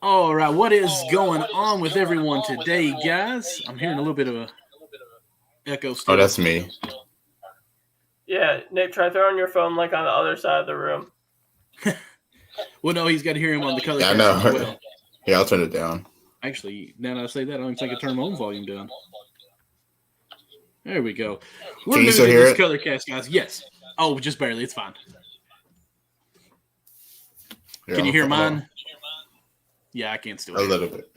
All right, what is going on with everyone today, guys? I'm hearing a little bit of a echo Oh, still. that's me. Yeah, Nick, try throwing your phone like on the other side of the room. Well, no, he's got to hear him on the color Yeah, I cast as know. well. Yeah, I'll turn it down. Actually, now that I say that, I don't even think I turned my own volume down. There we go. We're Can you new still to hear this it? color cast, guys. Yes. Oh, just barely. It's fine. Can you Yeah, hear hold on. mine? Yeah, I can still A hear it. little bit.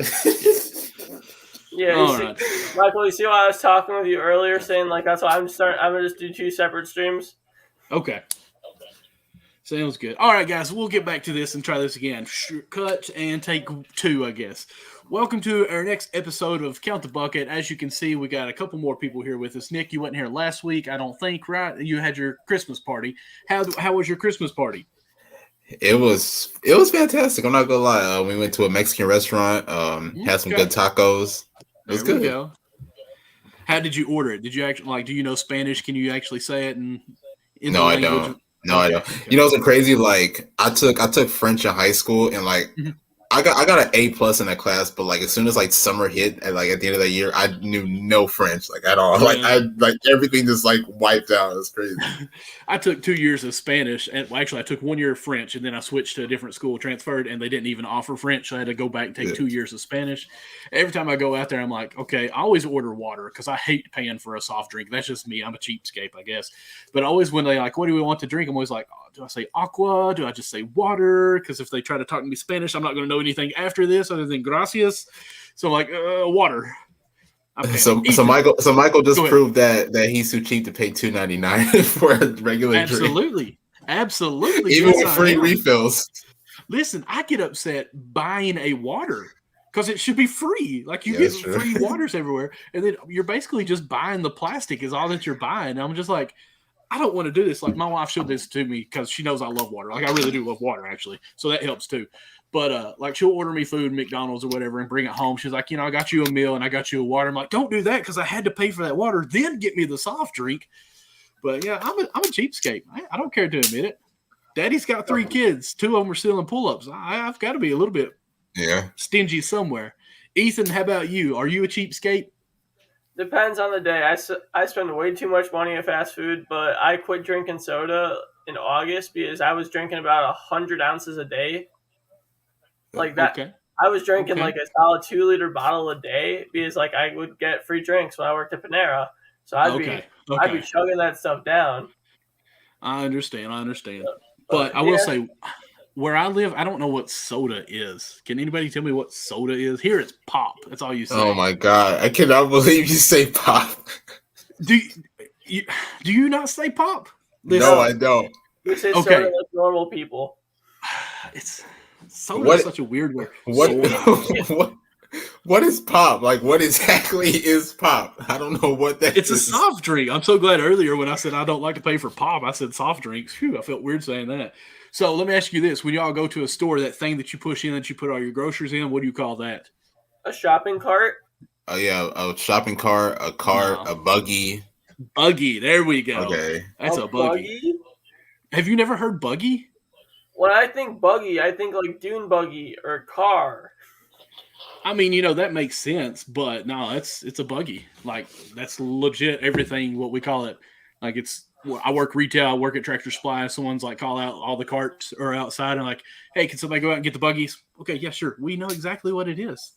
Yeah. Yeah, you All see, right. Michael, you see why I was talking with you earlier, saying like that's why I'm gonna just do two separate streams. Okay. Sounds good. All right, guys, we'll get back to this and try this again. Cut and take two, I guess. Welcome to our next episode of Count the Bucket. As you can see, we got a couple more people here with us. Nick, you wasn't here last week, I don't think, right? You had your Christmas party. How was your Christmas party? It was fantastic. I'm not gonna lie. We went to a Mexican restaurant. Had some Okay, good tacos. It was there we good. go. How did you order it? Did you actually do you know Spanish? Can you actually say it in the No, I language? don't. No, I Okay, don't. okay. You know, it's crazy. Like I took French in high school, and like Mhm. I got an A+ in that class. But like as soon as like summer hit, and like at the end of the year, I knew no French like at all. Like Yeah. I like everything just like wiped out. It was crazy. I took 2 years of Spanish, and well, actually, I took 1 year of French, and then I switched to a different school, transferred, and they didn't even offer French. So I had to go back and take Yeah. 2 years of Spanish. Every time I go out there, I'm like, okay, I always order water because I hate paying for a soft drink. That's just me. I'm a cheapskate, I guess. But always when they like, what do we want to drink? I'm always like, oh, do I say aqua? Do I just say water? Because if they try to talk to me Spanish, I'm not going to know anything after this other than gracias. So I'm like, water. I panic. So Ethan, Michael go just ahead. proved that he's too cheap to pay $2.99 for a regular drink, Absolutely. Absolutely. even Yes, with I free am. refills. Listen, I get upset buying a water because it should be free. Like you Yeah, get that's true. free waters everywhere, and then you're basically just buying the plastic is all that you're buying. I'm just like, I don't want to do this. Like my wife showed this to me because she knows I love water. Like I really do love water actually, so that helps too. But like she'll order me food, McDonald's or whatever, and bring it home. She's like, I got you a meal and I got you a water. I'm like, don't do that because I had to pay for that water. Then get me the soft drink. But yeah, I'm a cheapskate. I don't care to admit it. Daddy's got 3 kids. 2 of them are still in pull-ups. I've got to be a little bit Yeah. stingy somewhere. Ethan, how about you? Are you a cheapskate? Depends on the day. I spend way too much money at fast food, but I quit drinking soda in August because I was drinking about 100 ounces a day. Like that, Okay. I was drinking Okay. like a solid 2 liter bottle a day because like I would get free drinks when I worked at Panera. So Okay. I'd be Okay. chugging that stuff down. I understand. I understand. But But I will yeah, say, where I live, I don't know what soda is. Can anybody tell me what soda is? Here it's pop. That's all you Oh say. my god, I cannot believe you say pop. Do you do you not say pop? No, Listen. no, I don't. we say soda Okay. like normal people. It's soda is What such a weird word. what Soda. what what is pop? Like what exactly is pop? I don't know what that It's a is. soft drink. I'm so glad earlier when I said I don't like to pay for pop, I said soft drinks. Phew, I felt weird saying that. So let me ask you this: when y'all go to a store, that thing that you push in that you put all your groceries in, what do you call that? A shopping cart. Oh yeah, a shopping cart, a cart, No, a buggy. buggy. There we go. Okay. That's A a buggy. buggy. Have you never heard buggy? When I think buggy, I think like dune buggy or car. I mean, that makes sense, but no, it's a buggy. Like that's legit everything what we call it. Like I work retail, I work at Tractor Supply. Someone's like call out all the carts are outside and like, hey, can somebody go out and get the buggies? Okay, yeah, sure. We know exactly what it is.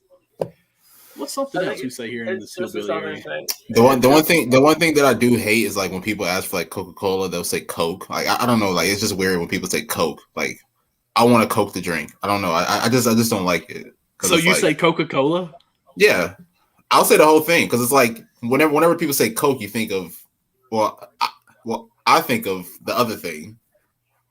What's something I else think we say here in it's this just a hillbilly southern area? thing. The one thing that I do hate is like when people ask for like Coca-Cola, they'll say Coke. Like I don't know, like it's just weird when people say Coke. Like I want a Coke to drink. I don't know. I just don't like it because So it's you like say Coca-Cola? yeah, I'll say the whole thing because it's like whenever people say Coke, you think of I think of the other thing.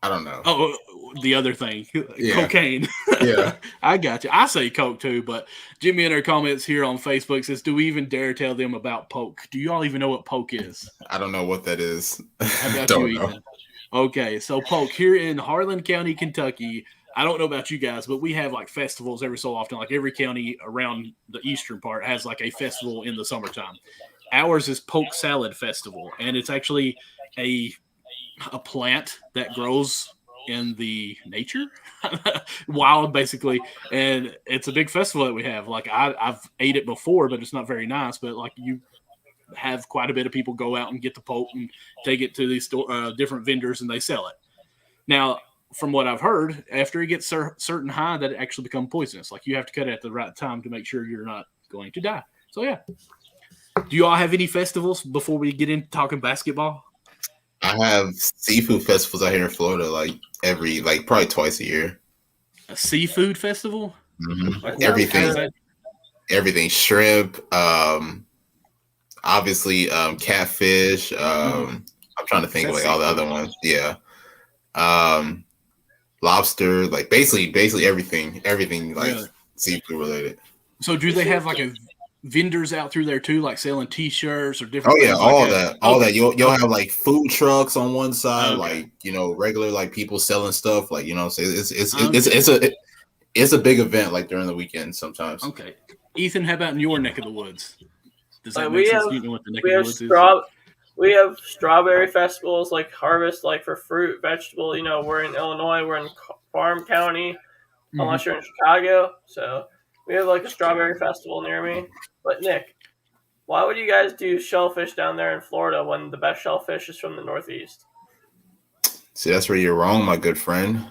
I don't know. Oh, the other thing, Yeah, cocaine. yeah. I got you. I say Coke too, but Jimmy in our comments here on Facebook says, "Do we even dare tell them about poke? Do you all even know what poke is?" I don't know what that is. How about you, Don't know. Ethan? Okay, so poke here in Harlan County, Kentucky. I don't know about you guys, but we have like festivals every so often. Like every county around the eastern part has like a festival in the summertime. Ours is Poke Salad Festival, and it's actually a a plant that grows in the nature, wild basically, and it's a big festival that we have. Like I've ate it before, but it's not very nice. But like you have quite a bit of people go out and get the poke and take it to these different vendors and they sell it. Now, from what I've heard, after it gets certain high, that it actually becomes poisonous. Like you have to cut it at the right time to make sure you're not going to die. So yeah. Do you all have any festivals before we get into talking basketball? I have seafood festivals out here in Florida, probably twice a year. A seafood festival? Mm-hmm. Everything, shrimp, obviously catfish. I'm trying to think of all the other ones. Yeah. Lobster, like basically everything really? Seafood related. So do they have like vendors out through there too, like selling T-shirts or different? Oh yeah, all that. You'll have like food trucks on one side, like regular like people selling stuff, like so it's a big event like during the weekend sometimes. Okay, Ethan, how about in your neck of the woods? Does that make sense? You know what the neck of the woods is? We have strawberry festivals, like harvest, like for fruit, vegetable. We're in Illinois, we're in Farm County, unless you're in Chicago. So we have like a strawberry festival near me. But Nick, why would you guys do shellfish down there in Florida when the best shellfish is from the Northeast? See, that's where you're wrong, my good friend.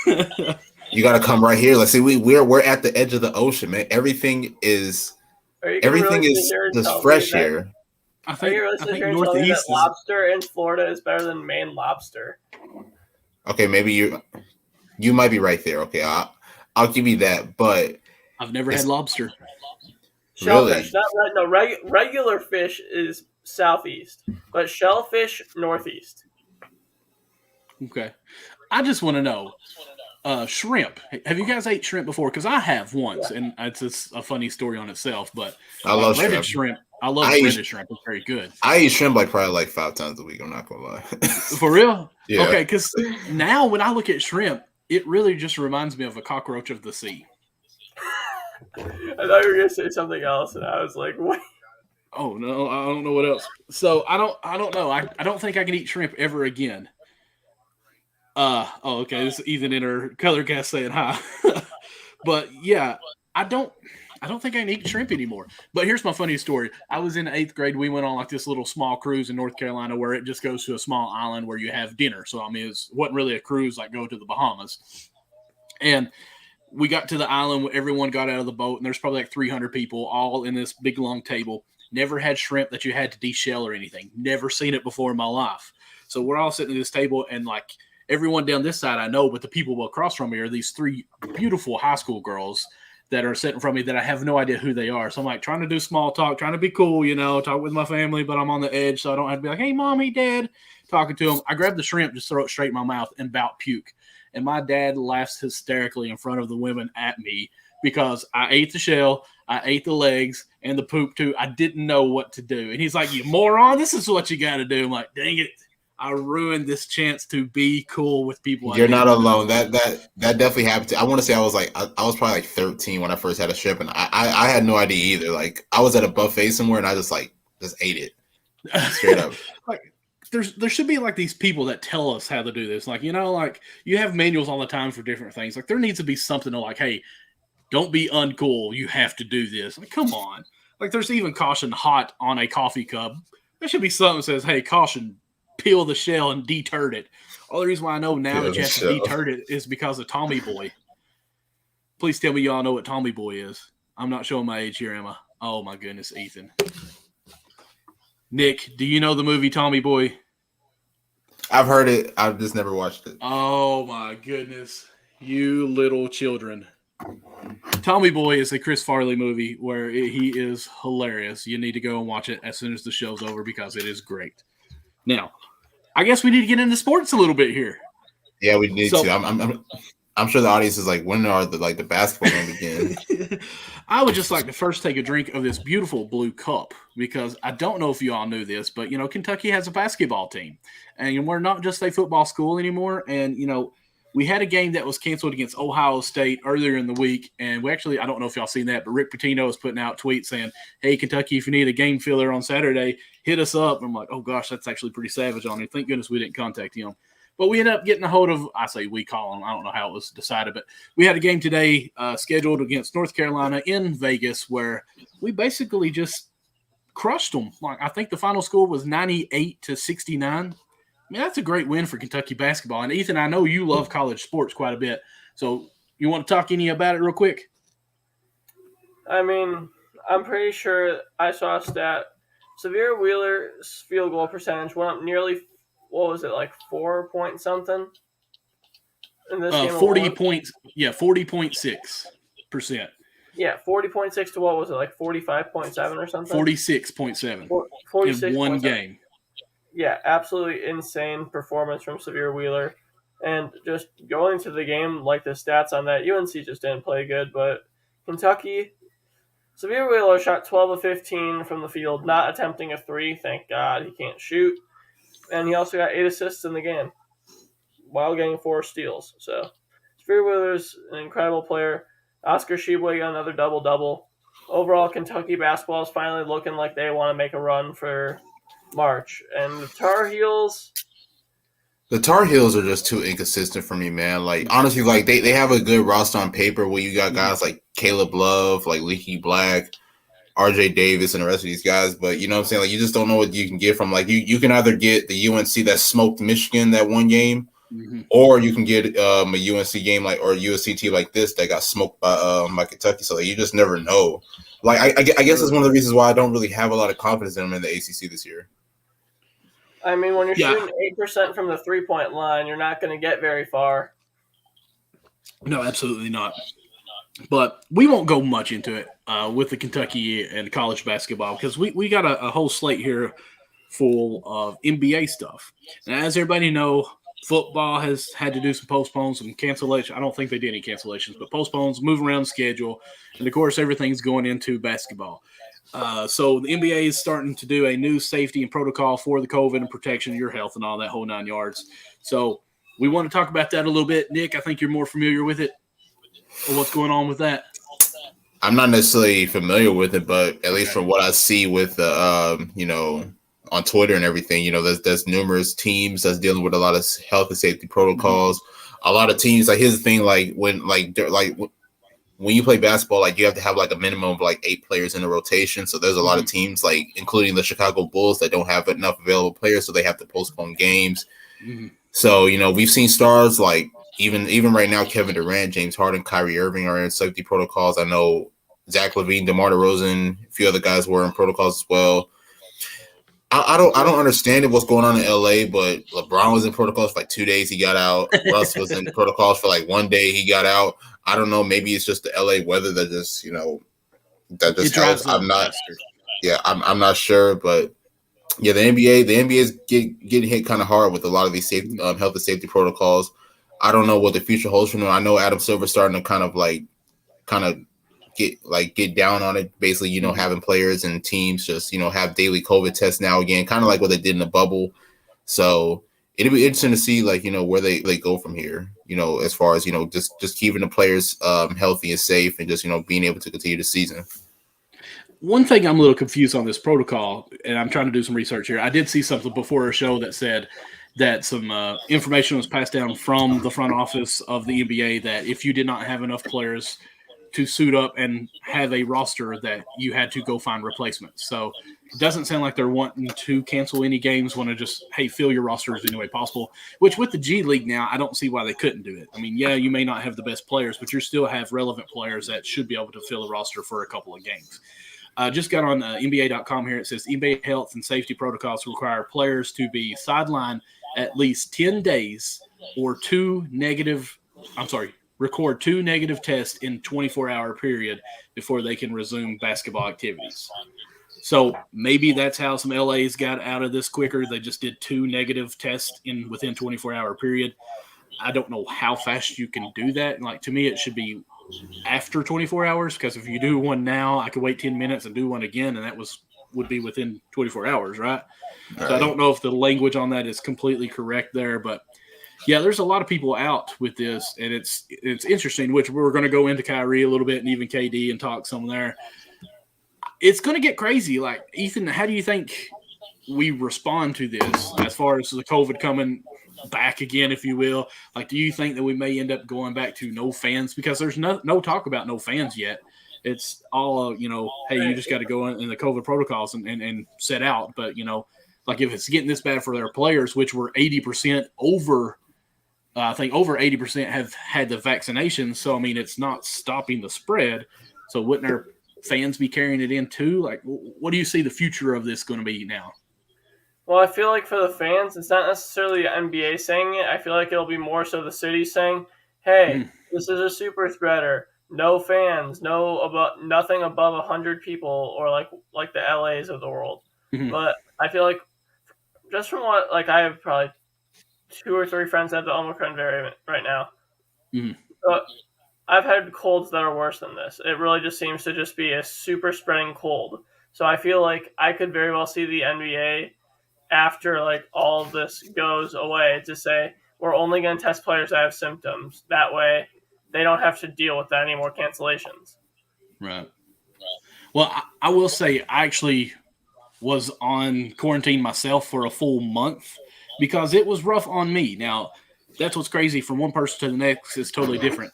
You got to come right here. Let's see, we're at the edge of the ocean, man. Everything is just fresh here. I think Northeast lobster in Florida is better than Maine lobster. Okay, maybe you might be right there. Okay, I'll give you that, but I've never had lobster. Shellfish, regular fish is southeast, but shellfish northeast. Okay, I just want to know, shrimp. Have you guys ate shrimp before? Because I have once, and it's a funny story on itself. But I love shrimp. I love breaded shrimp. It's very good. I eat shrimp probably 5 times a week. I'm not gonna lie. For real? Yeah. Okay, because now when I look at shrimp, it really just reminds me of a cockroach of the sea. I thought you were gonna say something else, and I was like, "What?" Oh no, I don't know what else. So I don't know. I don't think I can eat shrimp ever again. Okay. This is Ethan in her color cast saying hi. But yeah, I don't think I can eat shrimp anymore. But here's my funny story. I was in 8th grade. We went on like this little small cruise in North Carolina where it just goes to a small island where you have dinner. So, I mean, it wasn't really a cruise like go to the Bahamas. And we got to the island. Everyone got out of the boat, and there's probably like 300 people all in this big, long table. Never had shrimp that you had to de-shell or anything. Never seen it before in my life. So we're all sitting at this table, and like everyone down this side I know, but the people across from me are these 3 beautiful high school girls that are sitting from me that I have no idea who they are. So I'm like trying to do small talk, trying to be cool, talk with my family, but I'm on the edge, so I don't have to be like, hey, mom, hey, dad, talking to them. I grab the shrimp, just throw it straight in my mouth and about puke. And my dad laughs hysterically in front of the women at me because I ate the shell, I ate the legs, and the poop too. I didn't know what to do. And he's like, you moron, this is what you got to do. I'm like, dang it. I ruined this chance to be cool with people. You're not alone. That definitely happened. I want to say I was probably like 13 when I first had a shrimp, and I had no idea either. Like I was at a buffet somewhere, and I just ate it straight up. Like there should be like these people that tell us how to do this. Like like you have manuals all the time for different things. Like there needs to be something to like, hey, don't be uncool. You have to do this. Like come on. Like there's even caution hot on a coffee cup. There should be something that says, hey, caution. Peel the shell and deturd it. All the reason why I know now that you have to deturd it is because of Tommy Boy. Please tell me y'all know what Tommy Boy is. I'm not showing my age here, am I? Oh my goodness, Ethan. Nick, do you know the movie Tommy Boy? I've heard it. I've just never watched it. Oh my goodness. You little children. Tommy Boy is a Chris Farley movie where he is hilarious. You need to go and watch it as soon as the show's over because it is great. Now, I guess we need to get into sports a little bit here. Yeah, we need to. I'm sure the audience is like, when are the basketball games begin? I would just like to first take a drink of this beautiful blue cup because I don't know if you all knew this, but Kentucky has a basketball team, and we're not just a football school anymore. And we had a game that was canceled against Ohio State earlier in the week, and I don't know if y'all seen that, but Rick Pitino is putting out tweets saying, hey, Kentucky, if you need a game filler on Saturday, hit us up. And I'm like, oh, gosh, that's actually pretty savage on me. Thank goodness we didn't contact him. But we ended up getting a hold of, I say we call them, I don't know how it was decided, but we had a game today scheduled against North Carolina in Vegas where we basically just crushed them. Like, I think the final score was 98-69. I mean, that's a great win for Kentucky basketball. And Ethan, I know you love college sports quite a bit. So you want to talk any about it real quick? I mean, I'm pretty sure I saw a stat. Severe Wheeler's field goal percentage went up nearly, 4 point something in this game? 40 points. Yeah, 40.6%. Yeah, 40.6 to 45.7 or something? 46.7 in one game. Yeah, absolutely insane performance from Severe Wheeler. And just going into the game, like the stats on that, UNC just didn't play good, but Kentucky, Severe Wheeler shot 12 of 15 from the field, not attempting a three. Thank God he can't shoot. And he also got 8 assists in the game while getting 4 steals. So Severe Wheeler's an incredible player. Oscar Tshiebwe got another double-double. Overall, Kentucky basketball is finally looking like they want to make a run for March. And the Tar Heels... The Tar Heels are just too inconsistent for me, man. Like, honestly, like they have a good roster on paper where you got guys like Caleb Love, like Leaky Black, RJ Davis, and the rest of these guys. But you know what I'm saying? Like, you just don't know what you can get from, like, you can either get the UNC that smoked Michigan that one game, or you can get a UNC game or a USC team like this that got smoked by Kentucky. So like, you just never know. Like, I guess that's one of the reasons why I don't really have a lot of confidence in them in the ACC this year. I mean, when you're shooting 8% from the three-point line, you're not going to get very far. No, absolutely not. But we won't go much into it with the Kentucky and college basketball because we got a whole slate here full of NBA stuff. And as everybody know, football has had to do some postpones, some cancellation. I don't think they did any cancellations, but postpones, move around the schedule. And, of course, everything's going into basketball. So the NBA is starting to do a new safety and protocol for the COVID and protection of your health and all that whole 9 yards. So we want to talk about that a little bit. Nick, I think you're more familiar with it or what's going on with that. I'm not necessarily familiar with it, but at least from what I see with on Twitter and everything, there's numerous teams that's dealing with a lot of health and safety protocols. A lot of teams, like, here's the thing, when you play basketball, like, you have to have like a minimum of like 8 players in a rotation. So there's a lot of teams, like including the Chicago Bulls, that don't have enough available players, so they have to postpone games. So we've seen stars like even right now, Kevin Durant, James Harden, Kyrie Irving are in safety protocols. I know Zach LaVine, DeMar DeRozan, a few other guys were in protocols as well. I don't understand what's going on in LA, but LeBron was in protocols for like 2 days. He got out. Russ was in protocols for like 1 day. He got out. I don't know. Maybe it's just the LA weather that just, that just helps. I'm not sure, but yeah, the NBA is getting hit kind of hard with a lot of these safety, health and safety protocols. I don't know what the future holds for them. I know Adam Silver's starting to kind of get down on it. Basically, having players and teams just, have daily COVID tests now again, kind of like what they did in the bubble. So it'll be interesting to see, like, where they go from here, as far as, just keeping the players healthy and safe and just, being able to continue the season. One thing I'm a little confused on this protocol, and I'm trying to do some research here. I did see something before our show that said that some information was passed down from the front office of the NBA that if you did not have enough players to suit up and have a roster, that you had to go find replacements. So it doesn't sound like they're wanting to cancel any games, want to just, hey, fill your rosters any way possible, which with the G League now, I don't see why they couldn't do it. I mean, yeah, you may not have the best players, but you still have relevant players that should be able to fill a roster for a couple of games. Just got on NBA.com here. It says NBA health and safety protocols require players to be sidelined at least 10 days or record 2 negative tests in 24-hour period before they can resume basketball activities. So maybe that's how some LAs got out of this quicker. They just did 2 negative tests within 24-hour period. I don't know how fast you can do that. Like, to me, it should be after 24 hours, because if you do one now, I could wait 10 minutes and do one again, and that would be within 24 hours, right? So I don't know if the language on that is completely correct there, but yeah, there's a lot of people out with this, and it's interesting, which we're going to go into Kyrie a little bit and even KD and talk some there. It's going to get crazy. Like, Ethan, how do you think we respond to this as far as the COVID coming back again, if you will? Like, do you think that we may end up going back to no fans? Because there's no talk about no fans yet. It's all, hey, you just got to go in the COVID protocols and set out. But, like if it's getting this bad for their players, which were 80% over, I think over 80% have had the vaccination. So, I mean, it's not stopping the spread. So wouldn't our fans be carrying it in too? Like, what do you see the future of this going to be now? Well, I feel like for the fans, it's not necessarily the NBA saying it. I feel like it'll be more so the city saying, hey, this is a super spreader. No fans, nothing above 100 people, or like the LAs of the world. Mm-hmm. But I feel like just from what, like, I have probably 2 or 3 friends that have the Omicron variant right now. Mm-hmm. But I've had colds that are worse than this. It really just seems to just be a super spreading cold. So I feel like I could very well see the NBA after like all of this goes away to say we're only going to test players that have symptoms. That way they don't have to deal with that anymore cancellations. Right. Well, I will say I actually was on quarantine myself for a full month because it was rough on me. Now, that's what's crazy. From one person to the next is totally different.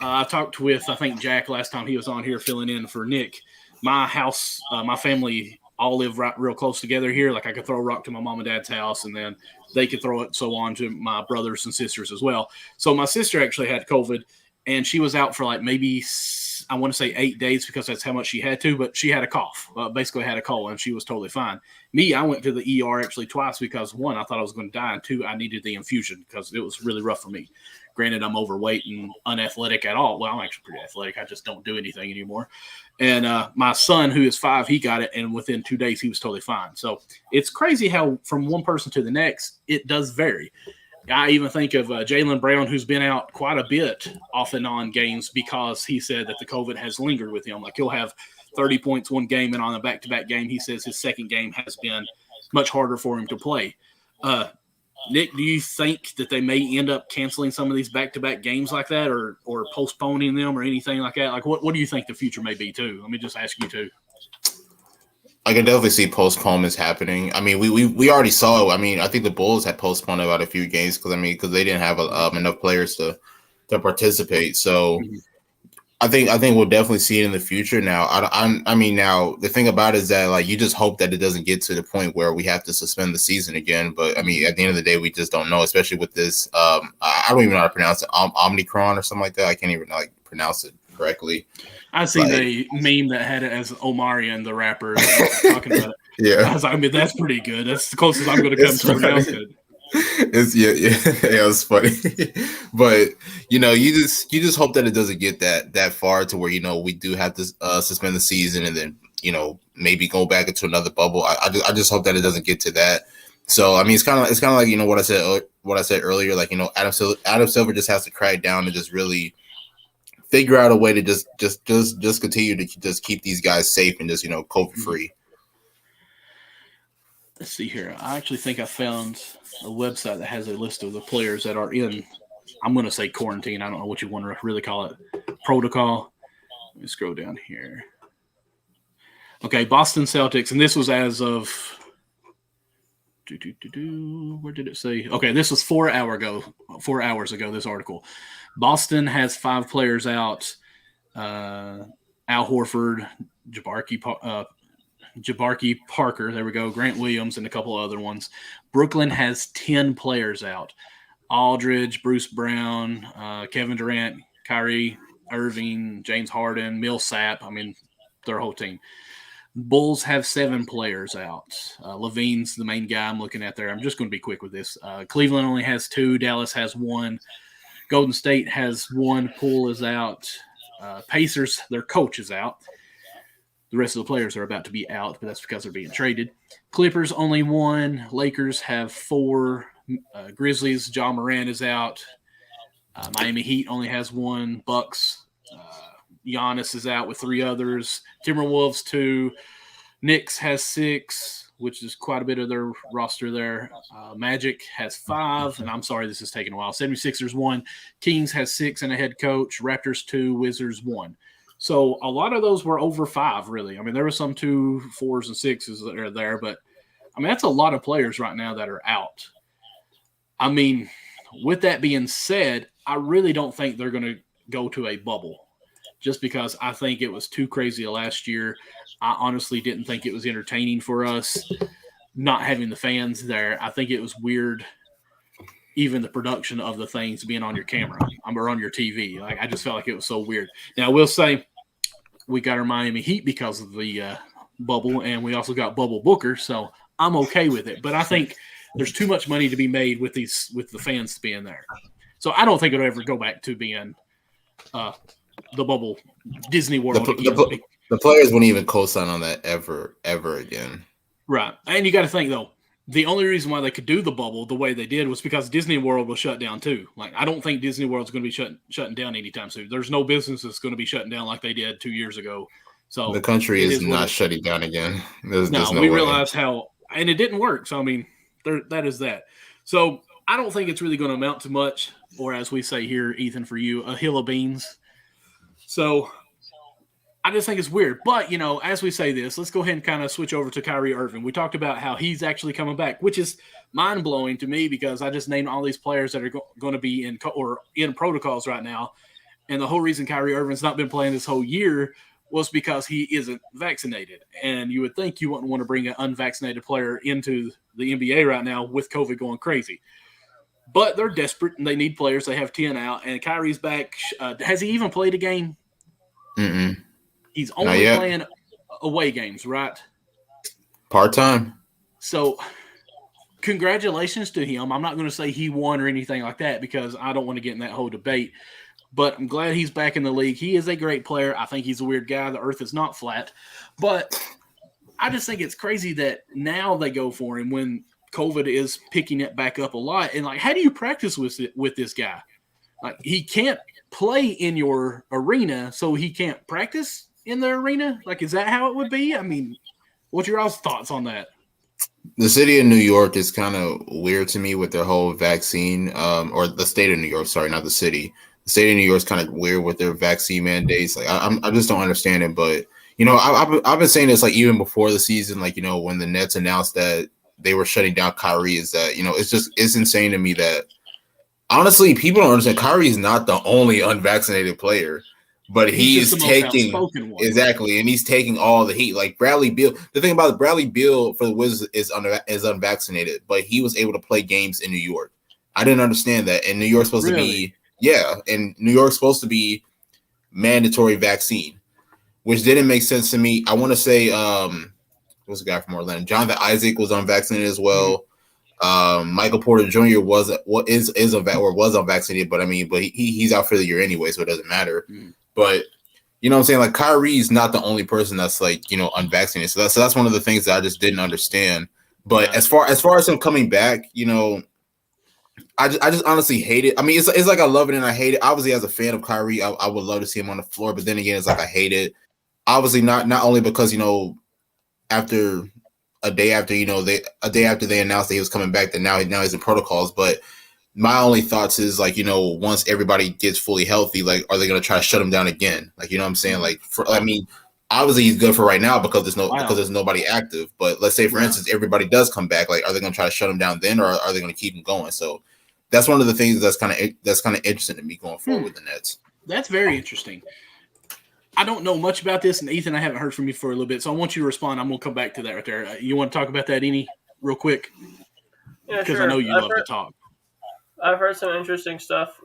I talked with, I think, Jack last time he was on here filling in for Nick. My house, my family all live real close together here. Like I could throw a rock to my mom and dad's house and then they could throw it so on to my brothers and sisters as well. So my sister actually had COVID and she was out for like maybe, I want to say 8 days because that's how much she had to, but she had a cough, basically had a cold and she was totally fine. Me, I went to the ER actually twice because 1, I thought I was going to die, and 2, I needed the infusion because it was really rough for me. Granted, I'm overweight and unathletic at all. Well, I'm actually pretty athletic. I just don't do anything anymore. And my son, who is 5, he got it, and within 2 days, he was totally fine. So it's crazy how from one person to the next, it does vary. I even think of Jaylen Brown, who's been out quite a bit off and on games because he said that the COVID has lingered with him. Like he'll have 30 points one game, and on a back-to-back game, he says his second game has been much harder for him to play. Nick, do you think that they may end up canceling some of these back-to-back games like that or postponing them or anything like that? Like, what do you think the future may be, too? Let me just ask you, too. I can definitely see postponements happening. I mean, we already saw it. I mean, I think the Bulls had postponed about a few games because they didn't have enough players to participate. So I think we'll definitely see it in the future. Now, I mean, now the thing about it is that like you just hope that it doesn't get to the point where we have to suspend the season again. But I mean, at the end of the day, we just don't know, especially with this. I don't even know how to pronounce it, Omicron or something like that. I can't even pronounce it correctly. I see the meme that had it as Omarion, the rapper, talking about it. Yeah, I was like, I mean, that's pretty good. That's the closest I'm going to come to pronounce it. It's funny, but you just hope that it doesn't get that far to where we do have to suspend the season and then maybe go back into another bubble. I just hope that it doesn't get to that. So I mean, it's kind of like what I said earlier. Like Adam Silver just has to crack down and just really figure out a way to just continue to just keep these guys safe and just COVID free. Let's see here. I actually think I found a website that has a list of the players that are in, I'm going to say quarantine. I don't know what you want to really call it. Protocol. Let me scroll down here. Okay, Boston Celtics. And this was as of, where did it say? Okay, this was 4 hours ago, this article. Boston has 5 players out. Al Horford, Jabari Parker, there we go, Grant Williams, and a couple other ones. Brooklyn has 10 players out. Aldridge, Bruce Brown, Kevin Durant, Kyrie Irving, James Harden, Millsap, I mean, their whole team. Bulls have 7 players out. Levine's the main guy I'm looking at there. I'm just going to be quick with this. Cleveland only has 2. Dallas has 1. Golden State has 1. Poole is out. Pacers, their coach is out. The rest of the players are about to be out, but that's because they're being traded. Clippers only 1. Lakers have 4. Grizzlies, Ja Morant is out. Miami Heat only has 1. Bucks, Giannis is out with 3 others. Timberwolves 2. Knicks has 6, which is quite a bit of their roster there. Magic has 5, and I'm sorry this is taking a while. 76ers 1. Kings has 6 and a head coach. Raptors 2. Wizards 1. So a lot of those were over 5, really. I mean, there were some 2, 4s, and 6s that are there, but I mean, that's a lot of players right now that are out. I mean, with that being said, I really don't think they're going to go to a bubble just because I think it was too crazy last year. I honestly didn't think it was entertaining for us not having the fans there. I think it was weird, even the production of the things being on your camera or on your TV. Like, I just felt like it was so weird. Now, I will say we got our Miami Heat because of the bubble, and we also got Bubble Booker, so I'm okay with it. But I think there's too much money to be made with the fans being there. So I don't think it'll ever go back to being the bubble Disney World. The players wouldn't even co-sign on that ever again. Right. And you got to think, though, the only reason why they could do the bubble the way they did was because Disney World was shut down, too. Like, I don't think Disney World's going to be shutting down anytime soon. There's no business that's going to be shutting down like they did 2 years ago. So the country is not shutting down again. There's no we way. Realize how – and it didn't work. So, I mean, that is that. So, I don't think it's really going to amount to much, or as we say here, Ethan, for you, a hill of beans. So – I just think it's weird. But, you know, as we say this, let's go ahead and kind of switch over to Kyrie Irving. We talked about how he's actually coming back, which is mind-blowing to me because I just named all these players that are going to be in protocols right now. And the whole reason Kyrie Irving's not been playing this whole year was because he isn't vaccinated. And you would think you wouldn't want to bring an unvaccinated player into the NBA right now with COVID going crazy. But they're desperate, and they need players. They have 10 out, and Kyrie's back. Has he even played a game? Mm-mm. He's only playing away games, right? Part-time. So, congratulations to him. I'm not going to say he won or anything like that because I don't want to get in that whole debate. But I'm glad he's back in the league. He is a great player. I think he's a weird guy. The earth is not flat. But I just think it's crazy that now they go for him when COVID is picking it back up a lot. And, like, how do you practice with this guy? Like, he can't play in your arena, so he can't practice in the arena? Like, is that how it would be? I mean, what's your all's thoughts on that? The city of New York is kind of weird to me with their whole vaccine, or the state of New York, sorry, not the city. The state of New York is kind of weird with their vaccine mandates. Like, I just don't understand it. But, you know, I've been saying this, like, even before the season, like, you know, when the Nets announced that they were shutting down Kyrie, is that, you know, it's insane to me that, honestly, people don't understand. Kyrie is not the only unvaccinated player. But he's taking exactly, and he's taking all the heat. Like Bradley Beal, the thing about Bradley Beal for the Wizards is unvaccinated, but he was able to play games in New York. I didn't understand that. And New York's supposed to be and New York's supposed to be mandatory vaccine, which didn't make sense to me. I want to say, what's the guy from Orlando? Jonathan Isaac was unvaccinated as well. Michael Porter Jr. was unvaccinated, but I mean, he's out for the year anyway, so it doesn't matter. But you know what I'm saying? Like Kyrie's not the only person that's like, you know, unvaccinated. So that's one of the things that I just didn't understand. But as far as him coming back, you know, I just honestly hate it. I mean, it's like I love it and I hate it. Obviously, as a fan of Kyrie, I would love to see him on the floor, but then again, it's like I hate it. Obviously, not only because, you know, a day after they announced that he was coming back, that now he's in protocols, but my only thoughts is, like, you know, once everybody gets fully healthy, like, are they going to try to shut him down again? Like, you know what I'm saying? Like, I mean, obviously he's good for right now because there's nobody active. But let's say, for instance, everybody does come back. Like, are they going to try to shut him down then, or are they going to keep him going? So that's one of the things that's kind of interesting to me going forward with the Nets. That's very interesting. I don't know much about this, and Ethan, I haven't heard from you for a little bit, so I want you to respond. I'm going to come back to that right there. You want to talk about that real quick? Yeah, because sure. I know you love to talk. I've heard some interesting stuff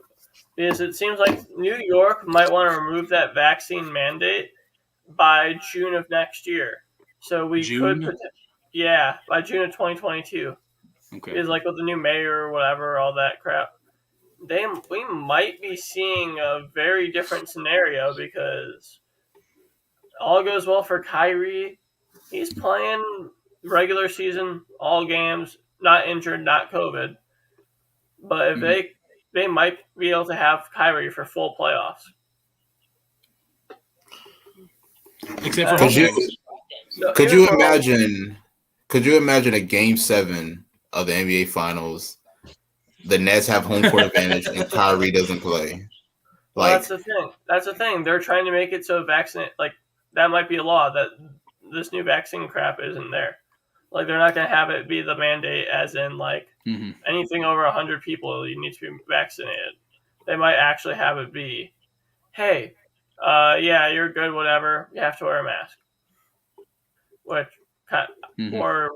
because it seems like New York might want to remove that vaccine mandate by June of next year. So we could, by June of 2022. Okay. Is like with the new mayor or whatever, all that crap. We might be seeing a very different scenario because all goes well for Kyrie. He's playing regular season, all games, not injured, not COVID. But if they might be able to have Kyrie for full playoffs. Except for could you imagine a Game 7 of the NBA Finals? The Nets have home court advantage and Kyrie doesn't play. Well, that's the thing. That's the thing. They're trying to make it so that might be a law that this new vaccine crap isn't there. Like, they're not going to have it be the mandate as in, like, Mm-hmm. anything over 100 people, you need to be vaccinated. They might actually have it be, hey, yeah, you're good, whatever. You have to wear a mask. Or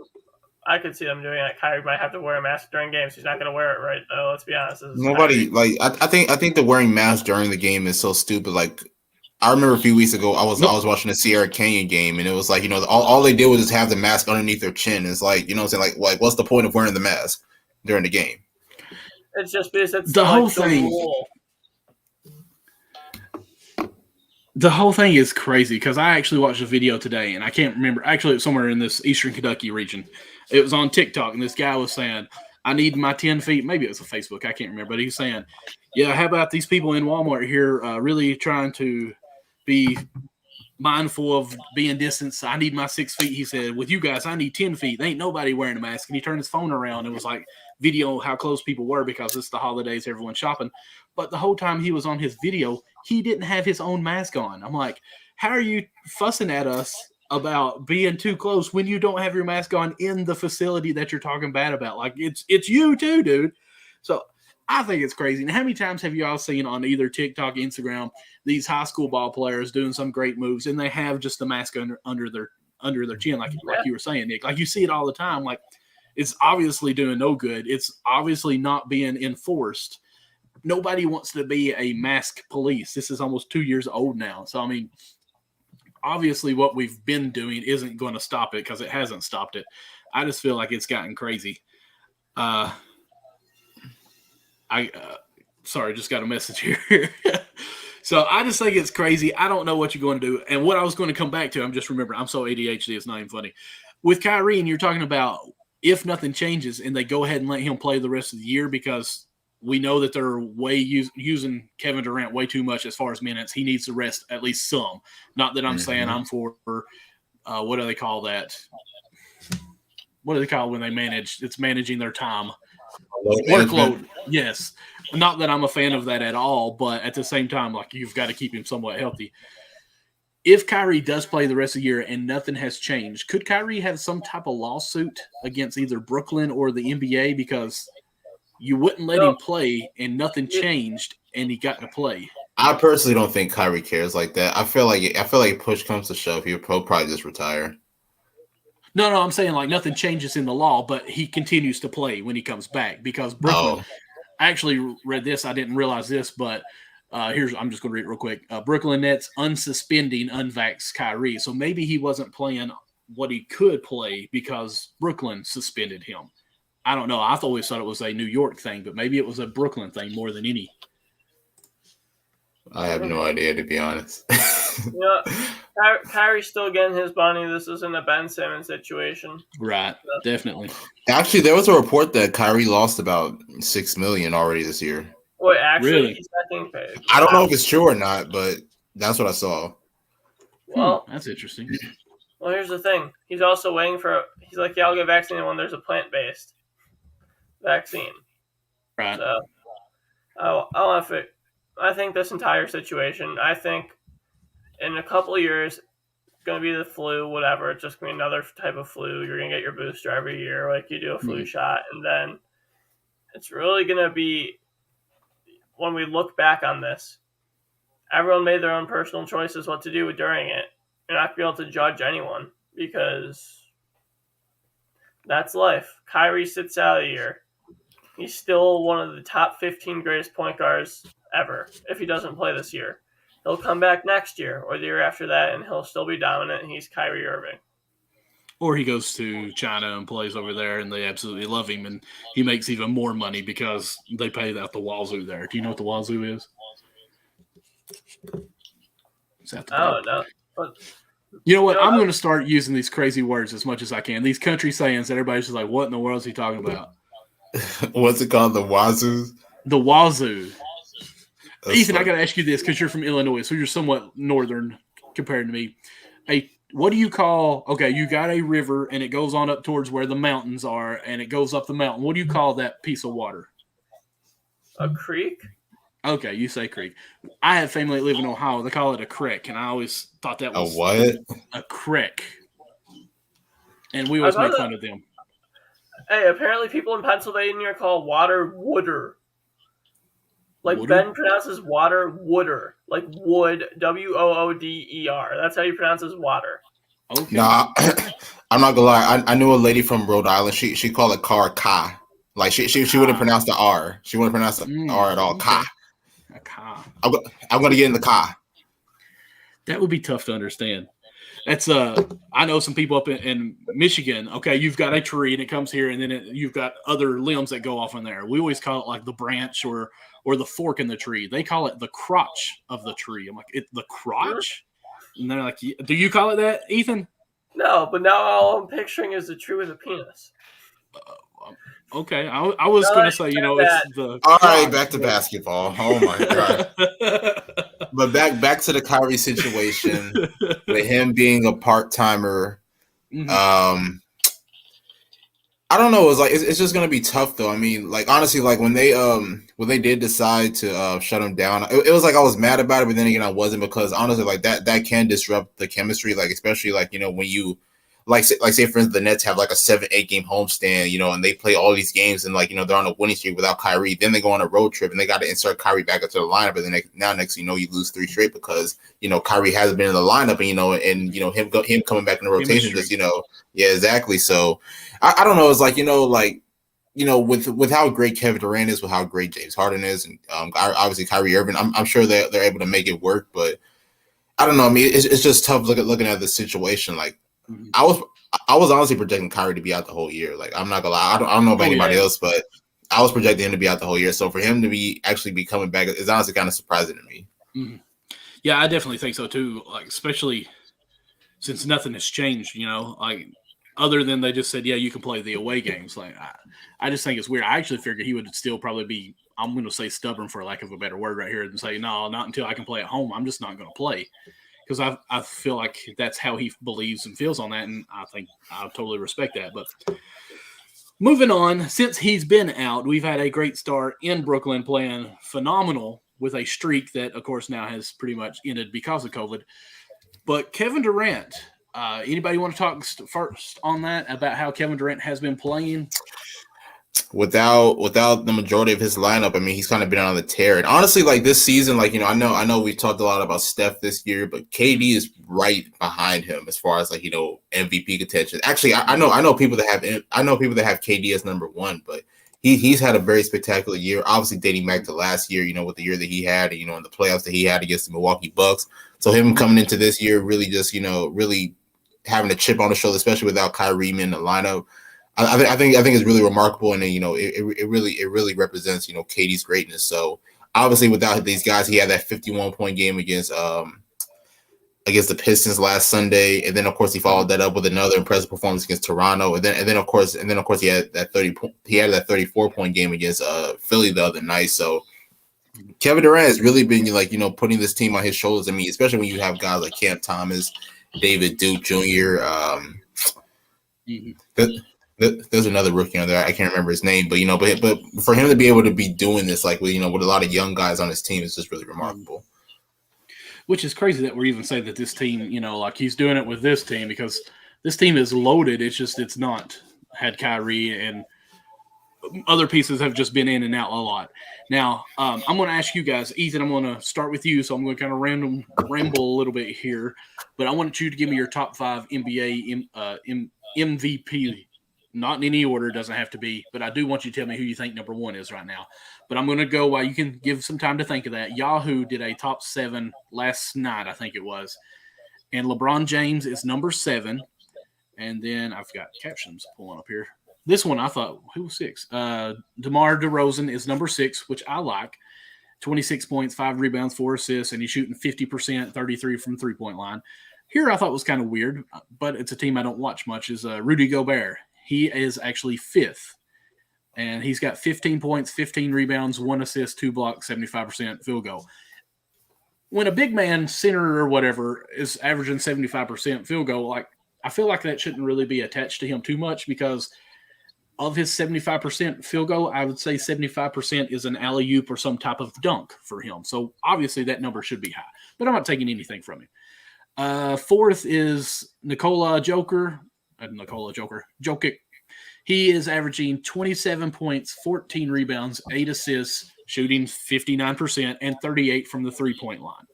I could see them doing it. Kyrie might have to wear a mask during games. He's not going to wear it, right? Though, let's be honest. Nobody Kyrie. I think the wearing masks during the game is so stupid. Like, I remember a few weeks ago, I was watching the Sierra Canyon game, and it was like, you know, all they did was just have the mask underneath their chin. It's like, you know what I'm saying? Like what's the point of wearing the mask during the game? It's just because it's the whole thing. The whole thing is crazy because I actually watched a video today, and I can't remember. Actually, it was somewhere in this Eastern Kentucky region. It was on TikTok, and this guy was saying, I need my 10 feet. Maybe it was a Facebook. I can't remember. But he's saying, yeah, how about these people in Walmart here really trying to be mindful of being distanced? I need my 6 feet. He said, with you guys, I need 10 feet. There ain't nobody wearing a mask. And he turned his phone around. It was like video how close people were because it's the holidays, everyone's shopping. But the whole time he was on his video, he didn't have his own mask on. I'm like, how are you fussing at us about being too close when you don't have your mask on in the facility that you're talking bad about? Like, it's you too, dude. So I think it's crazy. And how many times have you all seen on either TikTok, Instagram, these high school ball players doing some great moves, and they have just the mask under their chin, like you were saying, Nick? Like, you see it all the time. Like, it's obviously doing no good. It's obviously not being enforced. Nobody wants to be a mask police. This is almost 2 years old now. So, I mean, obviously what we've been doing isn't going to stop it because it hasn't stopped it. I just feel like it's gotten crazy. Sorry, just got a message here. So I just think it's crazy. I don't know what you're going to do. And what I was going to come back to, I'm just remembering, I'm so ADHD, it's not even funny. With Kyrie, and you're talking about if nothing changes and they go ahead and let him play the rest of the year because we know that they're using Kevin Durant way too much as far as minutes. He needs to rest at least some. Not that I'm saying I'm for what do they call that? What do they call it when they manage? It's managing their time. Workload. Yes. Not that I'm a fan of that at all, but at the same time, like, you've got to keep him somewhat healthy. If Kyrie does play the rest of the year and nothing has changed, could Kyrie have some type of lawsuit against either Brooklyn or the NBA because you wouldn't let him play and nothing changed and he got to play? I personally don't think Kyrie cares like that. I feel like push comes to shove, he'll probably just retire. No, I'm saying like nothing changes in the law, but he continues to play when he comes back because Brooklyn. I actually read this. I didn't realize this, but I'm just going to read it real quick. Brooklyn Nets unsuspending unvaxxed Kyrie. So maybe he wasn't playing what he could play because Brooklyn suspended him. I don't know. I always thought it was a New York thing, but maybe it was a Brooklyn thing more than any. I have no idea, to be honest. Kyrie's still getting his money. This isn't a Ben Simmons situation. Right, definitely. Actually, there was a report that Kyrie lost about $6 million already this year. Wait, actually, really? He's getting paid. I don't know if it's true or not, but that's what I saw. Well, that's interesting. Well, here's the thing. He's also waiting for. He's like, yeah, I'll get vaccinated when there's a plant-based vaccine. Right. So, I think this entire situation. I think in a couple of years, it's going to be the flu, whatever. It's just going to be another type of flu. You're going to get your booster every year, like you do a flu shot. And then it's really going to be, when we look back on this, everyone made their own personal choices what to do during it. You're not going to be able to judge anyone because that's life. Kyrie sits out a year. He's still one of the top 15 greatest point guards ever if he doesn't play this year. He'll come back next year or the year after that, and he'll still be dominant, and he's Kyrie Irving. Or he goes to China and plays over there, and they absolutely love him, and he makes even more money because they pay out the wazoo there. Do you know what the wazoo is? Oh, no. But, you know what? I'm going to start using these crazy words as much as I can. These country sayings that everybody's just like, what in the world is he talking about? What's it called? The wazoo? The wazoo. That's Ethan, funny. I got to ask you this because you're from Illinois, so you're somewhat northern compared to me. What do you call – okay, you got a river, and it goes on up towards where the mountains are, and it goes up the mountain. What do you call that piece of water? A creek? Okay, you say creek. I have family that live in Ohio. They call it a creek, and I always thought that was – A what? A creek. And we always make fun of them. Hey, apparently people in Pennsylvania call water wooder. Like Wooder? Ben pronounces water wooder. Like wood, Wooder. That's how he pronounces water. Okay. Nah, I'm not gonna lie. I knew a lady from Rhode Island. She called a car ka. Like she wouldn't pronounce the R. She wouldn't pronounce the R at all. Ka. A ka. I'm gonna get in the ka. That would be tough to understand. That's I know some people up in Michigan. Okay, you've got a tree and it comes here, and then you've got other limbs that go off in there. We always call it like the branch or the fork in the tree. They call it the crotch of the tree. I'm like, the crotch? And they're like, do you call it that, Ethan? No, but now all I'm picturing is the tree with a penis. Okay, I was going to say, it's the. All right, back to basketball. Oh my god! But back to the Kyrie situation with him being a part-timer. Mm-hmm. I don't know. It's just gonna be tough though. I mean, like honestly, like when they did decide to shut him down, it was like I was mad about it, but then again I wasn't, because honestly, like that can disrupt the chemistry. Like especially like when you say for instance the Nets have like a 7-8 game homestand, and they play all these games and they're on a winning streak without Kyrie. Then they go on a road trip and they got to insert Kyrie back into the lineup. And then next you lose 3 straight because Kyrie hasn't been in the lineup and him coming back in the rotation just yeah, exactly. So I don't know. It's with how great Kevin Durant is, with how great James Harden is, and obviously Kyrie Irving, I'm sure they're able to make it work. But I don't know. I mean, it's just tough looking at the situation. Like I was honestly projecting Kyrie to be out the whole year. Like I'm not gonna lie. I don't know about anybody else, but I was projecting him to be out the whole year. So for him to be coming back is honestly kind of surprising to me. Mm-hmm. Yeah, I definitely think so too. Like especially since nothing has changed, like other than they just said, yeah, you can play the away games. Like I just think it's weird. I actually figured he would still probably be, I'm going to say stubborn for lack of a better word right here, and say, no, not until I can play at home. I'm just not going to play. Because I feel like that's how he believes and feels on that, and I think I totally respect that. But moving on, since he's been out, we've had a great start in Brooklyn, playing phenomenal with a streak that, of course, now has pretty much ended because of COVID. But Kevin Durant, anybody want to talk first on that, about how Kevin Durant has been playing? Without the majority of his lineup, I mean, he's kind of been on the tear. And honestly, like this season, like I know we've talked a lot about Steph this year, but KD is right behind him as far as MVP contention. Actually, I know people that have KD as number 1, but he's had a very spectacular year. Obviously, dating back to last year, with the year that he had, in the playoffs that he had against the Milwaukee Bucks. So him coming into this year, really just really having a chip on the shoulder, especially without Kyrie in the lineup. I think it's really remarkable, and it really represents KD's greatness. So obviously, without these guys, he had that 51-point game against the Pistons last Sunday, and then of course he followed that up with another impressive performance against Toronto, and then of course he had that 34-point game against Philly the other night. So Kevin Durant has really been putting this team on his shoulders. I mean, especially when you have guys like Cam Thomas, David Duke Jr. There's another rookie on there. I can't remember his name, but but for him to be able to be doing this with a lot of young guys on his team is just really remarkable. Which is crazy that we're even saying that this team, he's doing it with this team, because this team is loaded. It's not had Kyrie, and other pieces have just been in and out a lot. Now, I'm going to ask you guys, Ethan, I'm going to start with you, so I'm going to kind of ramble a little bit here, but I want you to give me your top 5 NBA MVP. Not in any order, doesn't have to be, but I do want you to tell me who you think number 1 is right now. But I'm going to go while you can give some time to think of that. Yahoo did a top 7 last night, I think it was. And LeBron James is number 7. And then I've got captions pulling up here. This one I thought, who was 6? DeMar DeRozan is number 6, which I like. 26 points, 5 rebounds, 4 assists, and he's shooting 50%, 33 from three-point line. Here I thought was kind of weird, but it's a team I don't watch much, is Rudy Gobert. He is actually 5th, and he's got 15 points, 15 rebounds, 1 assist, 2 blocks, 75% field goal. When a big man, center or whatever, is averaging 75% field goal, I feel like that shouldn't really be attached to him too much, because of his 75% field goal, I would say 75% is an alley-oop or some type of dunk for him. So obviously that number should be high, but I'm not taking anything from him. 4th is Nicola Joker. Nicola Joker. Jokic. He is averaging 27 points, 14 rebounds, 8 assists, shooting 59%, and 38 from the three-point line.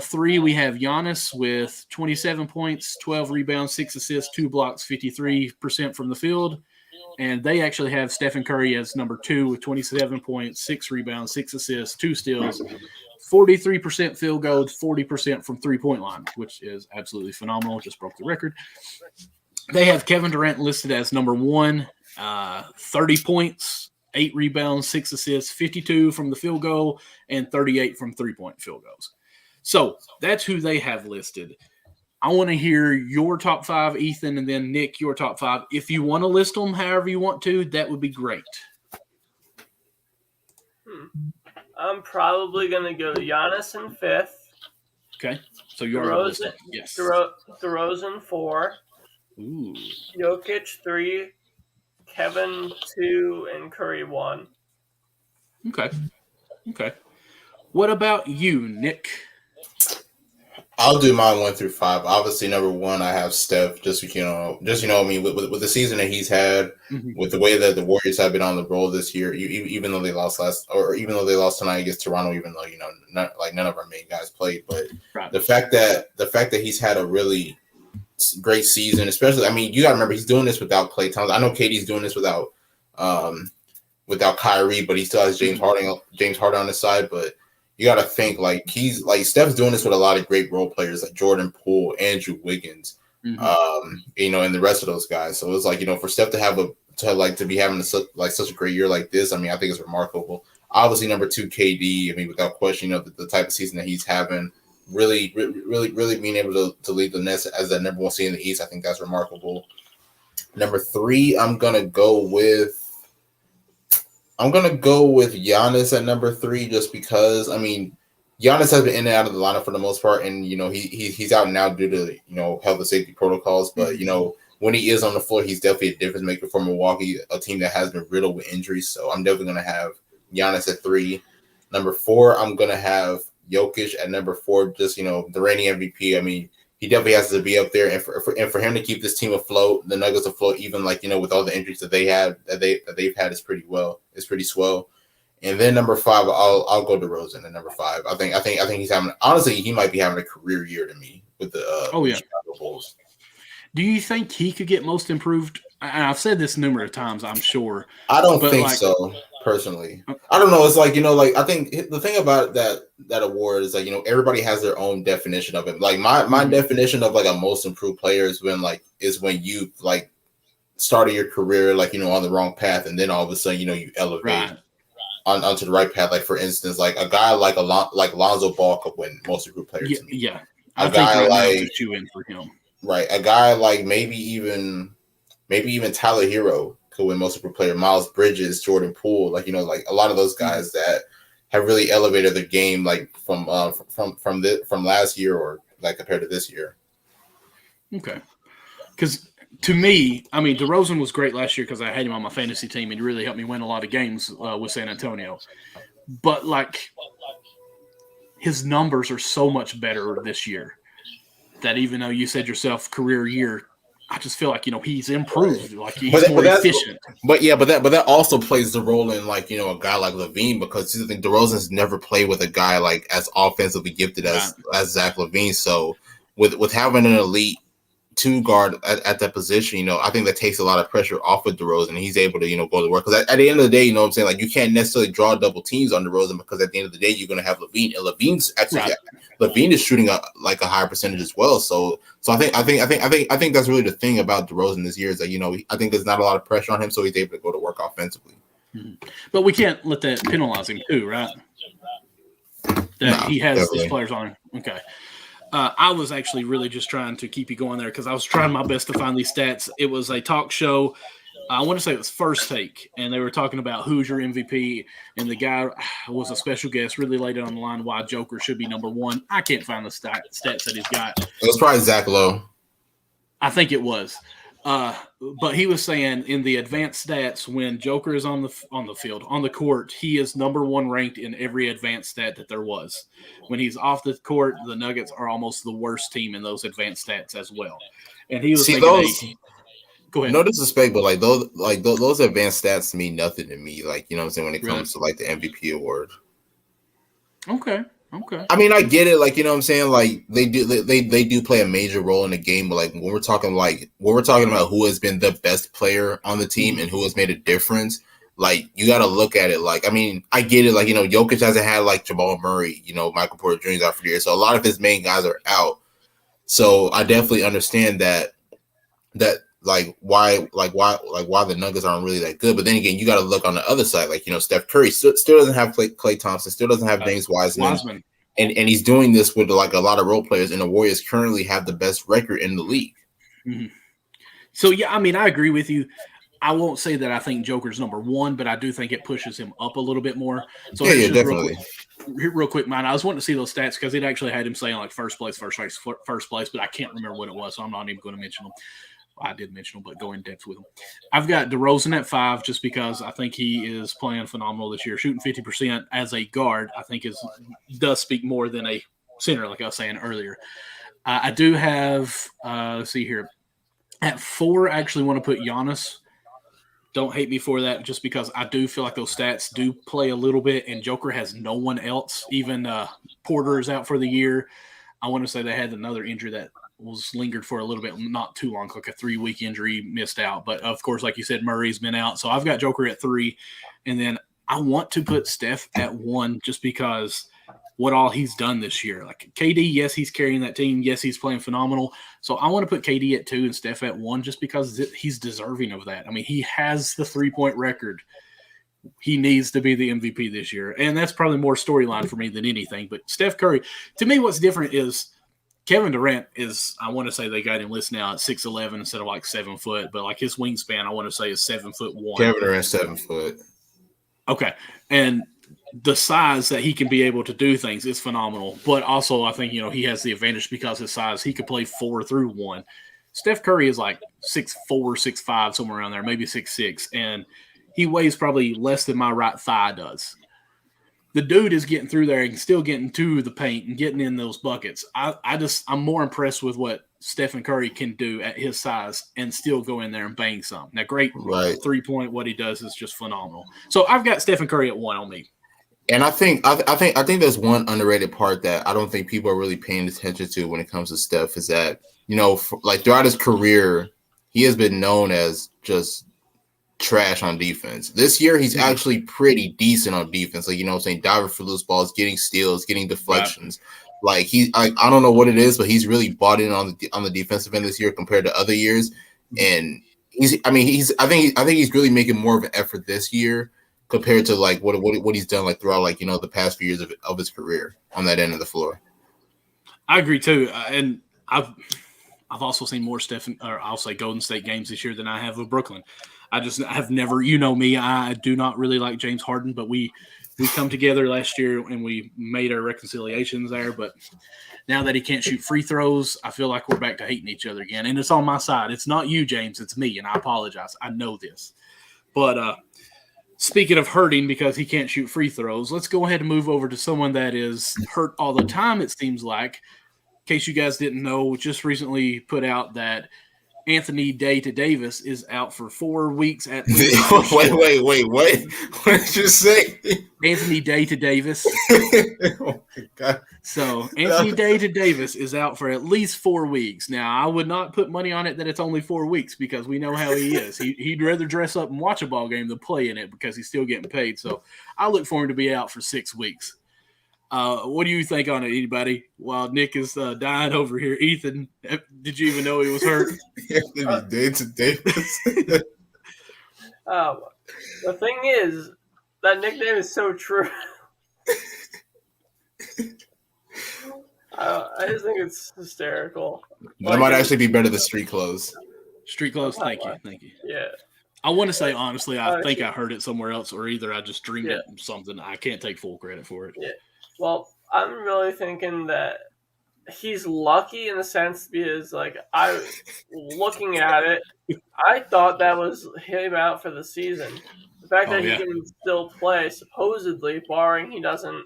3, we have Giannis with 27 points, 12 rebounds, 6 assists, 2 blocks, 53% from the field. And they actually have Steph Curry as number 2 with 27 points, 6 rebounds, 6 assists, 2 steals, 43% field goal, 40% from three-point line, which is absolutely phenomenal. Just broke the record. They have Kevin Durant listed as number 1, 30 points, 8 rebounds, 6 assists, 52 from the field goal, and 38 from three-point field goals. So that's who they have listed. I want to hear your top 5, Ethan, and then Nick, your top 5. If you want to list them however you want to, that would be great. I'm probably going to go Giannis in 5th. Okay. So you're DeRozan, yes. DeRozan 4. Ooh. Jokic 3. Kevin 2, and Curry 1. Okay. What about you, Nick? I'll do mine 1 through 5. Obviously, number 1, I have Steph. Just I mean, with the season that he's had, with the way that the Warriors have been on the roll this year, even though they lost tonight against Toronto, even though none of our main guys played, but right. the fact that he's had a really great season, especially, I mean, you got to remember he's doing this without Klay Thompson. I know KD's doing this without Kyrie, but he still has James Harden on his side, but. You got to think Steph's doing this with a lot of great role players like Jordan Poole, Andrew Wiggins, and the rest of those guys. So it's for Steph to be having such a great year like this. I mean, I think it's remarkable. Obviously, number 2, KD. I mean, without question, the type of season that he's having, really being able to lead the Nets as that number 1 seed in the East. I think that's remarkable. Number 3, I'm gonna go with Giannis at number 3 just because, I mean, Giannis has been in and out of the lineup for the most part, and, he's out now due to, health and safety protocols. But, when he is on the floor, he's definitely a difference maker for Milwaukee, a team that has been riddled with injuries. So I'm definitely going to have Giannis at 3. Number 4, I'm going to have Jokic at number 4, just, the reigning MVP. I mean, he definitely has to be up there, and for him to keep this team afloat, the Nuggets afloat, even with all the injuries that they've had, is pretty swell. And then number 5, I'll go to DeRozan at number 5. I think he's having, honestly, he might be having a career year to me with the Chicago Bulls. Do you think he could get most improved? And I've said this numerous times, I'm sure. I don't think so. Personally, I don't know. It's I think the thing about that award is everybody has their own definition of it. Like my definition of a most improved player is when you started your career on the wrong path, and then all of a sudden you elevate onto the right path. Like for instance, a guy like Lonzo Ball could win most improved players. Yeah, to me. Yeah. A guy shoe in for him. Right, a guy maybe even Tyler Hero could win most improved player. Miles Bridges, Jordan Poole, a lot of those guys that have really elevated their game, from last year or compared to this year. Okay, because to me, I mean, DeRozan was great last year because I had him on my fantasy team and he really helped me win a lot of games with San Antonio. But his numbers are so much better this year that even though you said yourself career year, I just feel he's improved. He's more efficient. But that also plays the role in a guy like LaVine, because I think DeRozan's never played with a guy as offensively gifted as Zach LaVine. So with having an elite 2 guard at that position, I think that takes a lot of pressure off of DeRozan, and he's able to go to work. Because at the end of the day, what I'm saying, you can't necessarily draw double teams on DeRozan, because at the end of the day, you're going to have LaVine, and LaVine is shooting a higher percentage as well. So I think that's really the thing about DeRozan this year is that I think there's not a lot of pressure on him, so he's able to go to work offensively. But we can't let that penalize him too, right? He has these players on him. Okay. I was actually really just trying to keep you going there because I was trying my best to find these stats. It was a talk show. I want to say it was First Take, and they were talking about who's your MVP, and the guy was a special guest, really laid it on the line why Joker should be number 1. I can't find the stats that he's got. It was probably Zach Lowe. I think it was. But he was saying in the advanced stats, when Joker is on the field, on the court, he is number one ranked in every advanced stat that there was. When he's off the court, the Nuggets are almost the worst team in those advanced stats as well. And he was go ahead. No disrespect, but like those advanced stats mean nothing to me. Like, you know what I'm saying, when it comes to like the MVP award. Okay. I mean, I get it. Like, you know what I'm saying? Like they do play a major role in the game, but like when we're talking about who has been the best player on the team and who has made a difference, like you got to look at it. Like, I mean, I get it. Like, you know, Jokic hasn't had like Jamal Murray, you know, Michael Porter Jr. is out for the year, so a lot of his main guys are out. So I definitely understand that why the Nuggets aren't really that good. But then again, you got to look on the other side. Like, you know, Steph Curry still doesn't have Klay Thompson, still doesn't have James Wiseman. And he's doing this with like a lot of role players, and the Warriors currently have the best record in the league. Mm-hmm. So yeah, I mean, I agree with you. I won't say that I think Joker's number one, but I do think it pushes him up a little bit more. So yeah, definitely. Real quick, man. I was wanting to see those stats because it actually had him saying like first place, but I can't remember what it was, so I'm not even going to mention them. I did mention them, but go in depth with them. I've got DeRozan at 5 just because I think he is playing phenomenal this year. Shooting 50% as a guard, I think does speak more than a center, like I was saying earlier. I do have, let's see here. At 4, I actually want to put Giannis. Don't hate me for that, just because I do feel like those stats do play a little bit, and Joker has no one else. Even Porter is out for the year. I want to say they had another injury that was lingered for a little bit, not too long, like a 3-week injury, missed out. But of course, like you said, Murray's been out. So I've got Joker at 3. And then I want to put Steph at 1 just because what all he's done this year. Like KD, yes, he's carrying that team. Yes, he's playing phenomenal. So I want to put KD at 2 and Steph at 1 just because he's deserving of that. I mean, he has the 3-point record. He needs to be the MVP this year. And that's probably more storyline for me than anything. But Steph Curry, to me, what's different is Kevin Durant is, I want to say they got him listed now at 6'11" instead of like 7 foot, but like his wingspan, I want to say is 7'1". Kevin Durant 7 foot. Okay. And the size that he can be able to do things is phenomenal. But also, I think, you know, he has the advantage because of his size. He could play 4 through 1. Steph Curry is like 6'4", 6'5", somewhere around there, maybe 6'6", and he weighs probably less than my right thigh does. The dude is getting through there and still getting to the paint and getting in those buckets. I'm more impressed with what Stephen Curry can do at his size and still go in there and bang some. Now, great 3-point, what he does is just phenomenal. So I've got Stephen Curry at 1 on me. And I think there's one underrated part that I don't think people are really paying attention to when it comes to Steph is that, you know, like throughout his career, he has been known as just trash on defense. This year, he's actually pretty decent on defense. Like, you know what I'm saying, diving for loose balls, getting steals, getting deflections. Right. Like I don't know what it is, but he's really bought in on the defensive end this year compared to other years. And I think he's really making more of an effort this year compared to like what he's done like throughout like, you know, the past few years of his career on that end of the floor. I agree too, and I've also seen more I'll say Golden State games this year than I have of Brooklyn. I have never, you know me, I do not really like James Harden, but we come together last year and we made our reconciliations there. But now that he can't shoot free throws, I feel like we're back to hating each other again. And it's on my side. It's not you, James. It's me. And I apologize. I know this. But speaking of hurting because he can't shoot free throws, let's go ahead and move over to someone that is hurt all the time, it seems like. In case you guys didn't know, just recently put out that Anthony Davis is out for 4 weeks at least. Wait, what? What did you say? Anthony Davis. Oh my God. So Anthony Davis is out for at least 4 weeks. Now, I would not put money on it that it's only 4 weeks because we know how he is. He'd rather dress up and watch a ball game than play in it because he's still getting paid. So I look for him to be out for 6 weeks. What do you think on it, anybody? While Nick is dying over here, Ethan, did you even know he was hurt? Davis. The thing is, that nickname is so true. I just think it's hysterical. That might actually be better than street clothes. Street clothes, thank you. Yeah. I want to say, honestly, I think I heard it somewhere else, or either I just dreamed it something. I can't take full credit for it. Yeah. Well, I'm really thinking that he's lucky in the sense because, like, looking at it, I thought that was him out for the season. The fact that he can still play, supposedly, barring he doesn't,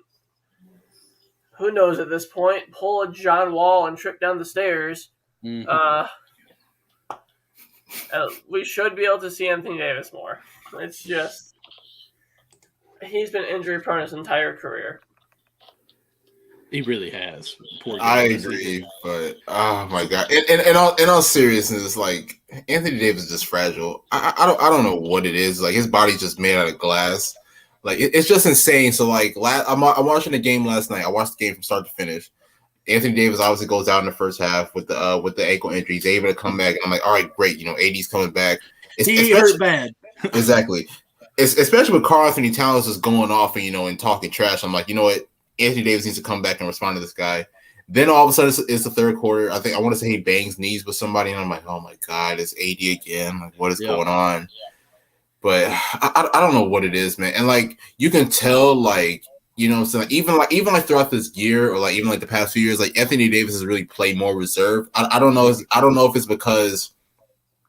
who knows at this point, pull a John Wall and trip down the stairs. Mm-hmm. We should be able to see Anthony Davis more. It's just, he's been injury prone his entire career. He really has. Poor guy. I agree, but oh my god! In all seriousness, like Anthony Davis is just fragile. I don't know what it is. Like his body's just made out of glass. Like it's just insane. So like, I'm watching the game last night. I watched the game from start to finish. Anthony Davis obviously goes out in the first half with the ankle injury. He's able to come back, and I'm like, all right, great. You know, AD's coming back. He hurt bad. Exactly. Especially with Karl Anthony Towns just going off and talking trash. I'm like, you know what? Anthony Davis needs to come back and respond to this guy. Then all of a sudden, it's the third quarter. I want to say he bangs knees with somebody, and I'm like, oh my god, it's AD again. Like, what is going on? But I don't know what it is, man. And like you can tell, like so even throughout this year, or like even like the past few years, like Anthony Davis has really played more reserved. I don't know if it's because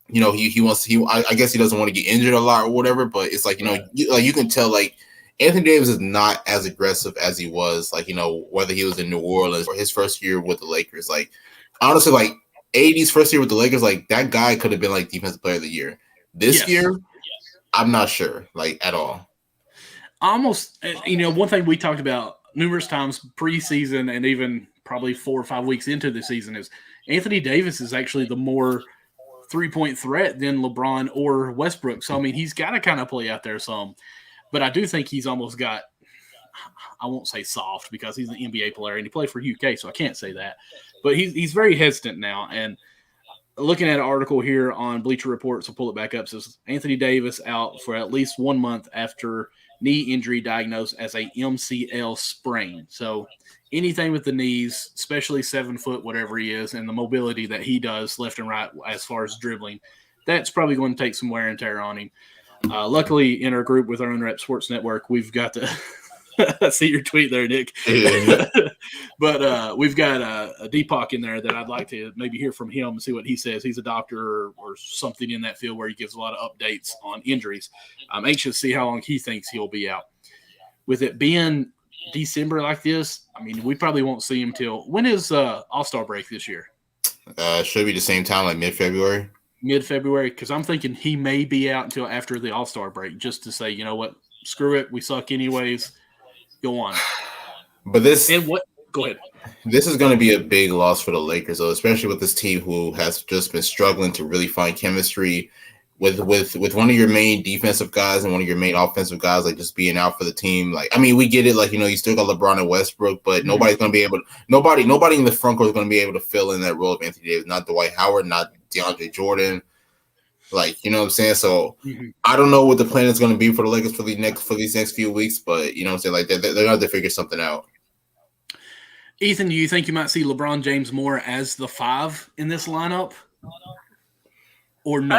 I guess he doesn't want to get injured a lot or whatever. But it's like you can tell like. Anthony Davis is not as aggressive as he was, like, whether he was in New Orleans or his first year with the Lakers. Like, honestly, like, AD's first year with the Lakers, like, that guy could have been, like, Defensive Player of the Year. This year, I'm not sure, like, at all. Almost, one thing we talked about numerous times preseason and even probably 4 or 5 weeks into the season is Anthony Davis is actually the more three-point threat than LeBron or Westbrook. So, I mean, he's got to kind of play out there some. But I do think he's almost got, I won't say soft because he's an NBA player and he played for UK, so I can't say that. But he's very hesitant now. And looking at an article here on Bleacher Report, so pull it back up, says Anthony Davis out for at least 1 month after knee injury diagnosed as a MCL sprain. So anything with the knees, especially 7 foot, whatever he is, and the mobility that he does left and right as far as dribbling, that's probably going to take some wear and tear on him. Luckily, in our group with our Unwrapped Sports Network, we've got the I see your tweet there, Nick. Yeah. But we've got a Deepak in there that I'd like to maybe hear from him and see what he says. He's a doctor or something in that field where he gives a lot of updates on injuries. I'm anxious to see how long he thinks he'll be out. With it being December like this, I mean, we probably won't see him till – when is All-Star break this year? Should be the same time, like mid-February. Mid-February, because I'm thinking he may be out until after the All-Star break just to say, you know what, screw it, we suck anyways, go on. But this – and what – go ahead. This is going to be a big loss for the Lakers, though, especially with this team who has just been struggling to really find chemistry with one of your main defensive guys and one of your main offensive guys, like just being out for the team. Like, I mean, we get it. Like, you still got LeBron and Westbrook, but nobody's going to be able to – nobody in the front court is going to be able to fill in that role of Anthony Davis, not Dwight Howard, not DeAndre Jordan. Like, you know what I'm saying? So I don't know what the plan is going to be for the Lakers for these next few weeks, but you know what I'm saying? Like, they're going to have to figure something out. Ethan, do you think you might see LeBron James more as the 5 in this lineup? Or no?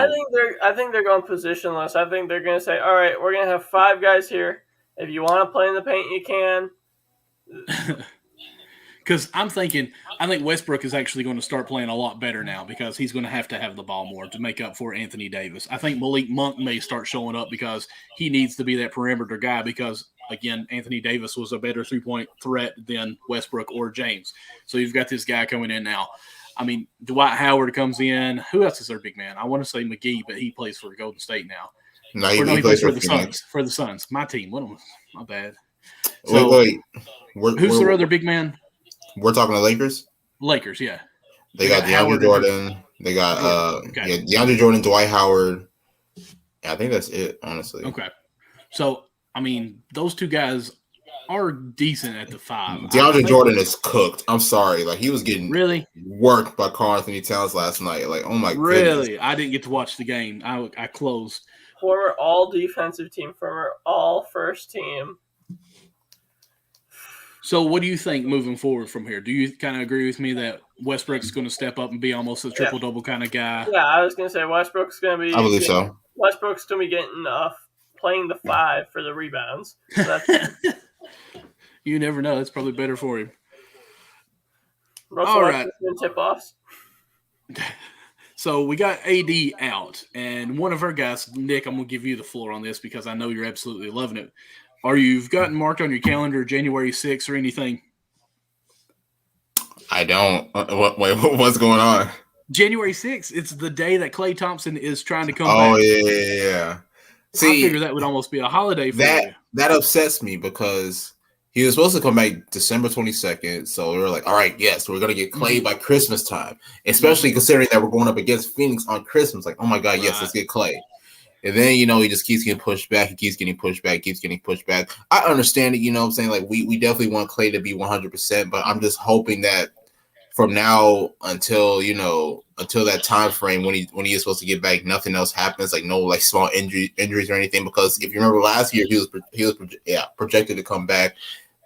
I think they're going positionless. I think they're going to say, all right, we're going to have 5 guys here. If you want to play in the paint, you can. Because I think Westbrook is actually going to start playing a lot better now because he's going to have the ball more to make up for Anthony Davis. I think Malik Monk may start showing up because he needs to be that perimeter guy because, again, Anthony Davis was a better three-point threat than Westbrook or James. So you've got this guy coming in now. I mean, Dwight Howard comes in. Who else is their big man? I want to say McGee, but he plays for Golden State now. No, he plays for the Suns. For the Suns. My team. My bad. So, wait. Who's their other big man? We're talking the Lakers? Lakers, yeah. They got DeAndre Jordan. They got DeAndre Jordan, Dwight Howard. Yeah, I think that's it, honestly. Okay. So, I mean, those 2 guys are decent at the 5. DeAndre Jordan is cooked. I'm sorry. Like, he was getting really worked by Karl Anthony Towns last night. Like, oh my goodness. Really? I didn't get to watch the game. I closed. Former all-defensive team, former all-first team. So what do you think moving forward from here? Do you kind of agree with me that Westbrook's going to step up and be almost a triple-double kind of guy? Yeah, I was going to say Westbrook's going to be – I believe so. Westbrook's going to be getting playing the 5 for the rebounds. So you never know. That's probably better for him. All right. Tip-offs. So we got AD out, and one of our guys, Nick, I'm going to give you the floor on this because I know you're absolutely loving it. You've gotten marked on your calendar January 6th or anything? I don't. What's going on? January 6th, it's the day that Klay Thompson is trying to come back. Oh, yeah. See, I figure that would almost be a holiday for you. That upsets me because he was supposed to come back December 22nd. So we were like, all right, yes, we're going to get Klay by Christmas time, especially considering that we're going up against Phoenix on Christmas. Like, oh, my God, yes, let's get Klay. And then, he just keeps getting pushed back. He keeps getting pushed back, I understand it, what I'm saying? Like, we definitely want Klay to be 100%, but I'm just hoping that from now until that time frame when he is supposed to get back, nothing else happens, like no like small injuries or anything. Because if you remember last year, he was projected to come back.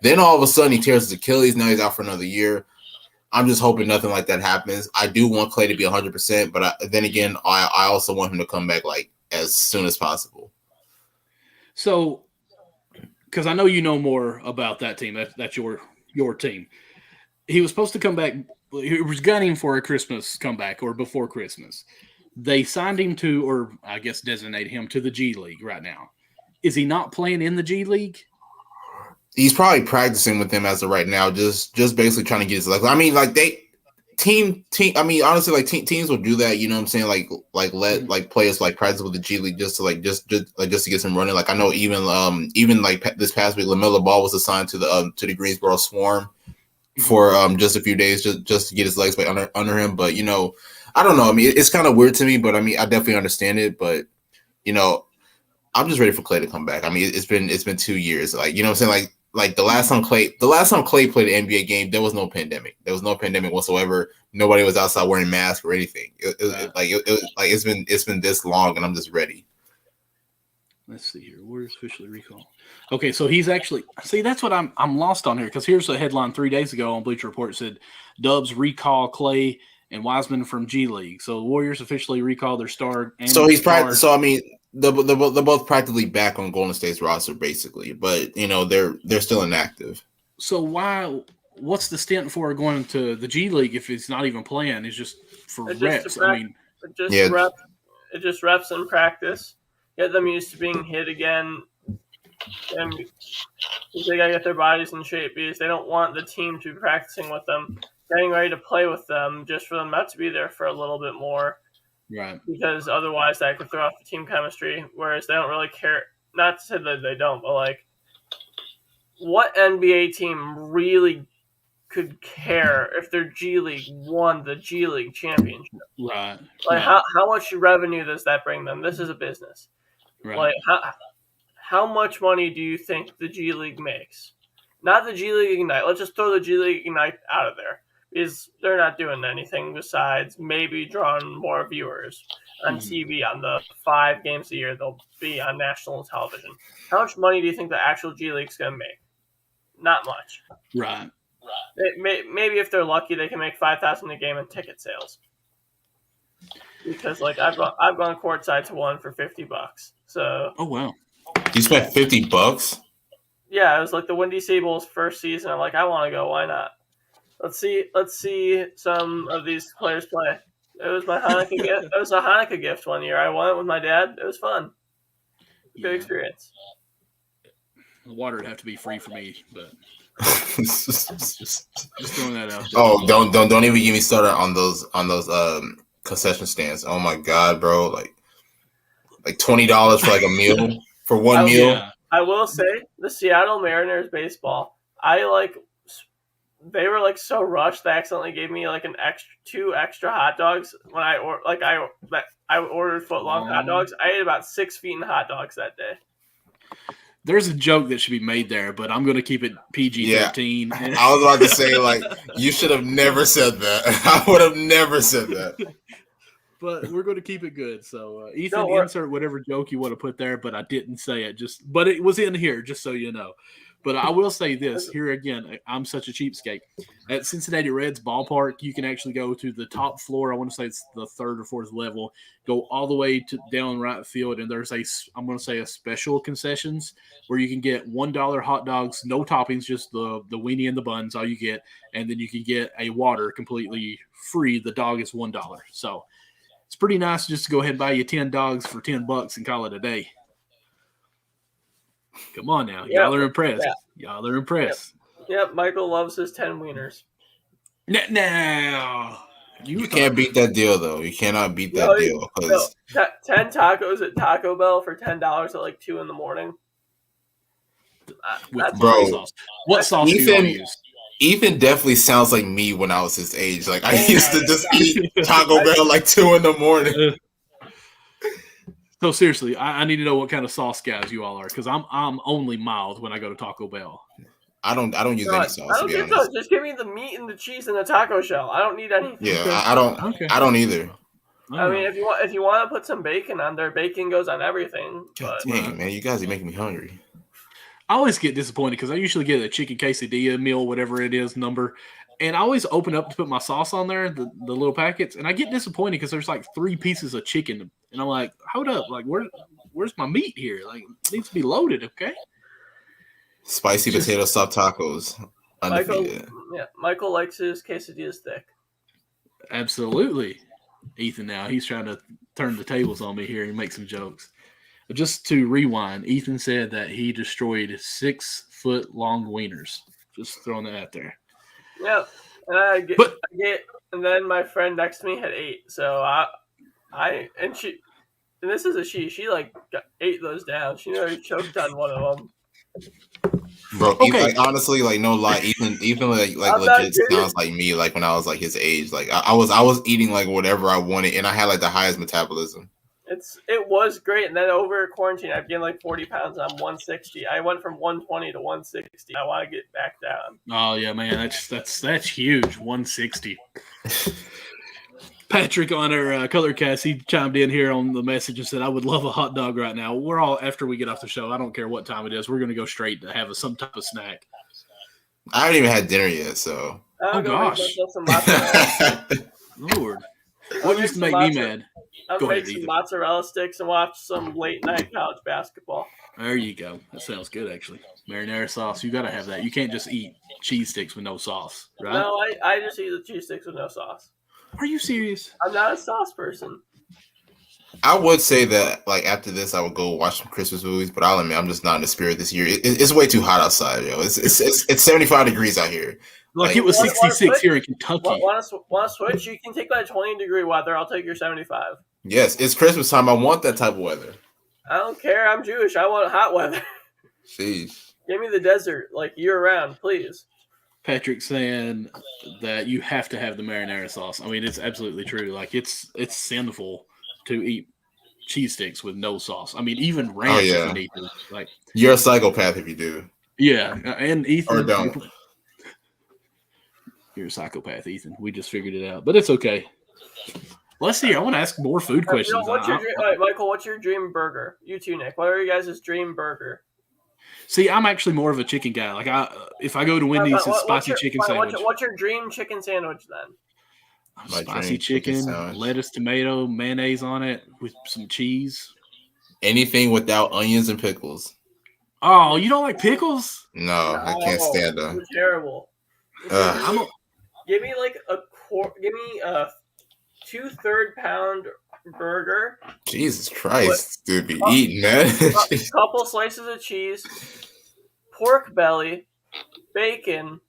Then all of a sudden he tears his Achilles. Now he's out for another year. I'm just hoping nothing like that happens. I do want Klay to be 100%, but then again, I also want him to come back like as soon as possible. So, because I know you know more about that team. That's your team. He was supposed to come back. He was gunning for a Christmas comeback or before Christmas. They signed him to, or I guess designate him to the G League right now. Is he not playing in the G League? He's probably practicing with them as of right now, just basically trying to get his legs. I mean, like team. I mean, honestly, like teams will do that. You know what I'm saying? Like let like players like practice with the G League just to just to get some running. Like I know even like this past week, LaMelo Ball was assigned to the Greensboro Swarm for just a few days just to get his legs back under him. But I don't know. I mean, it's kind of weird to me, but I mean, I definitely understand it. But I'm just ready for Klay to come back. I mean, it's been 2 years. Like what I'm saying, like the last time Klay played an NBA game, there was no pandemic. There was no pandemic whatsoever. Nobody was outside wearing masks or anything. It's been this long, and I'm just ready. Let's see here. Where's officially recall? Okay, so he's actually that's what I'm lost on here, because here's a headline 3 days ago on Bleacher Report said Dubs recall Klay and Wiseman from G League. So the Warriors officially recall their star. And so he's practicing. So I mean, they're both practically back on Golden State's roster, basically, but they're still inactive. So what's the stint for going to the G League if it's not even playing? It's just for reps. It just reps in practice. Get them used to being hit again, and they gotta get their bodies in shape because they don't want the team to be practicing with them, getting ready to play with them, just for them not to be there for a little bit more. Right. Because otherwise that could throw off the team chemistry, whereas they don't really care. Not to say that they don't, but like, what NBA team really could care if their G League won the G League championship? Right. Like, how much revenue does that bring them? This is a business. Right. Like, how much money do you think the G League makes? Not the G League Ignite. Let's just throw the G League Ignite out of there, because they're not doing anything besides maybe drawing more viewers on TV on the 5 games a year they'll be on national television. How much money do you think the actual G League's going to make? Not much. Right. Maybe if they're lucky, they can make $5,000 a game in ticket sales. Because like I've gone courtside to one for $50. So. Oh wow. You spent $50? Yeah, it was like the Windy Sable's first season. I'm like, I want to go. Why not? Let's see some of these players play. It was my Hanukkah gift. It was a Hanukkah gift one year. I went with my dad. It was fun. Good experience. The water would have to be free for me, but just throwing that out there. Oh, don't even get me started on those concession stands. Oh my God, bro! Like $20 for like a meal for one meal. Yeah. I will say the Seattle Mariners baseball. They were like so rushed. They accidentally gave me like 2 extra hot dogs when I ordered foot-long hot dogs. I ate about 6 feet in hot dogs that day. There's a joke that should be made there, but I'm going to keep it PG-13. Yeah. I was about to say, like, you should have never said that. I would have never said that. But we're going to keep it good. So, Ethan, insert whatever joke you want to put there, but I didn't say it. But it was in here, just so you know. But I will say this here again. I'm such a cheapskate. At Cincinnati Reds ballpark, you can actually go to the top floor. I want to say it's the third or fourth level. Go all the way to down right field, and there's I'm going to say a special concessions where you can get $1 hot dogs, no toppings, just the weenie and the buns, all you get, and then you can get a water completely free. The dog is $1. So it's pretty nice just to go ahead and buy you 10 dogs for $10 and call it a day. Come on now. Y'all are impressed. Yeah. Y'all are impressed. Yep, Michael loves his 10 wieners. Now, you can't beat that deal, though. You cannot beat that deal. 10 tacos at Taco Bell for $10 at like 2 in the morning. Bro, what sauce do you use? Ethan definitely sounds like me when I was his age. Like, I used to just eat Taco Bell like 2 in the morning. So seriously, I need to know what kind of sauce guys you all are, because I'm only mild when I go to Taco Bell. I don't use any sauce. I don't get those. Just give me the meat and the cheese and the taco shell. I don't need anything. Yeah, I don't. Okay. I don't either. I mean, if you want to put some bacon on there, bacon goes on everything. God dang, man, you guys are making me hungry. I always get disappointed because I usually get a chicken quesadilla meal, whatever it is, number. And I always open up to put my sauce on there, the little packets, and I get disappointed because there's like 3 pieces of chicken, and I'm like, hold up, like where's my meat here? Like, it needs to be loaded, okay? Spicy potato stuffed tacos, undefeated. Michael likes his quesadillas thick. Absolutely, Ethan. Now he's trying to turn the tables on me here and make some jokes. But just to rewind, Ethan said that he destroyed 6-foot-long wieners. Just throwing that out there. Yeah, and and then my friend next to me had 8. So and this is a she like ate those down. She already choked on one of them. Bro, okay. Like, honestly, like no lie, Ethan like legit sounds like me. Like when I was like his age, like I was eating like whatever I wanted, and I had like the highest metabolism. It was great, and then over quarantine, I've gained like 40 pounds. I'm 160. I went from 120 to 160. I want to get back down. Oh yeah, man, that's huge. 160. Patrick on our Colorcast, he chimed in here on the message and said, "I would love a hot dog right now." We're all after we get off the show. I don't care what time it is. We're going to go straight to have some type of snack. I haven't even had dinner yet, so. Oh gosh, Lord, what used to make me mad? I'll make some mozzarella sticks and watch some late night college basketball. There you go. That sounds good, actually. Marinara sauce, you got to have that. You can't just eat cheese sticks with no sauce, right? No, I just eat the cheese sticks with no sauce. Are you serious? I'm not a sauce person. I would say that, like, after this, I would go watch some Christmas movies, but I'll admit I'm just not in the spirit this year. It's way too hot outside, yo. It's 75 degrees out here. Like it was 66 here in Kentucky. Want to switch? You can take that 20-degree weather. I'll take your 75. Yes, it's Christmas time. I want that type of weather. I don't care. I'm Jewish. I want hot weather. Jeez. Give me the desert, like year-round, please. Patrick saying that you have to have the marinara sauce. I mean, it's absolutely true. Like, it's sinful to eat cheese sticks with no sauce. I mean, even ranch if you need to. Like, you're a psychopath if you do. Yeah, and Ethan. Or don't. You're a psychopath, Ethan. We just figured it out. But it's okay. Let's see. I want to ask more food questions. Michael, what's your dream burger? You too, Nick. What are you guys' dream burger? See, I'm actually more of a chicken guy. Like, if I go to Wendy's, it's spicy chicken sandwich. What's your dream chicken sandwich then? Spicy chicken, lettuce, tomato, mayonnaise on it with some cheese. Anything without onions and pickles. Oh, you don't like pickles? No, I can't stand them. They're terrible. Give me like give me a 2/3 pound burger. Jesus Christ, dude, be eating, man. A couple slices of cheese, pork belly, bacon,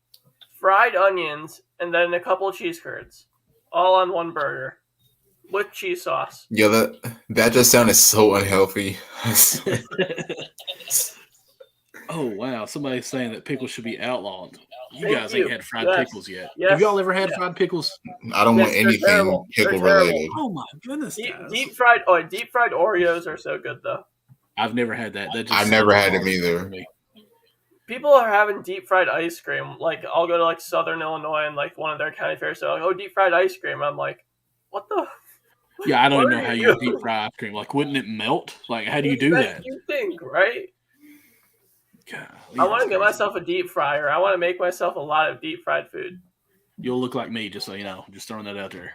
fried onions, and then a couple cheese curds, all on one burger with cheese sauce. Yeah, that just sounded so unhealthy. Oh wow! Somebody's saying that pickles should be outlawed. You guys ain't had fried pickles yet. Yes. Have y'all ever had fried pickles? I don't want anything pickle related. Oh my goodness! Deep fried Oreos are so good though. I've never had that. I've never had them either. People are having deep fried ice cream. Like I'll go to like Southern Illinois and like one of their county fairs. So like, deep fried ice cream. I'm like, what the? Yeah, I don't even know how you deep fry ice cream. Like, wouldn't it melt? Like, how do you do that? You think, right? God, I want to get myself a deep fryer. I want to make myself a lot of deep fried food. You'll look like me, just so you know. Just throwing that out there.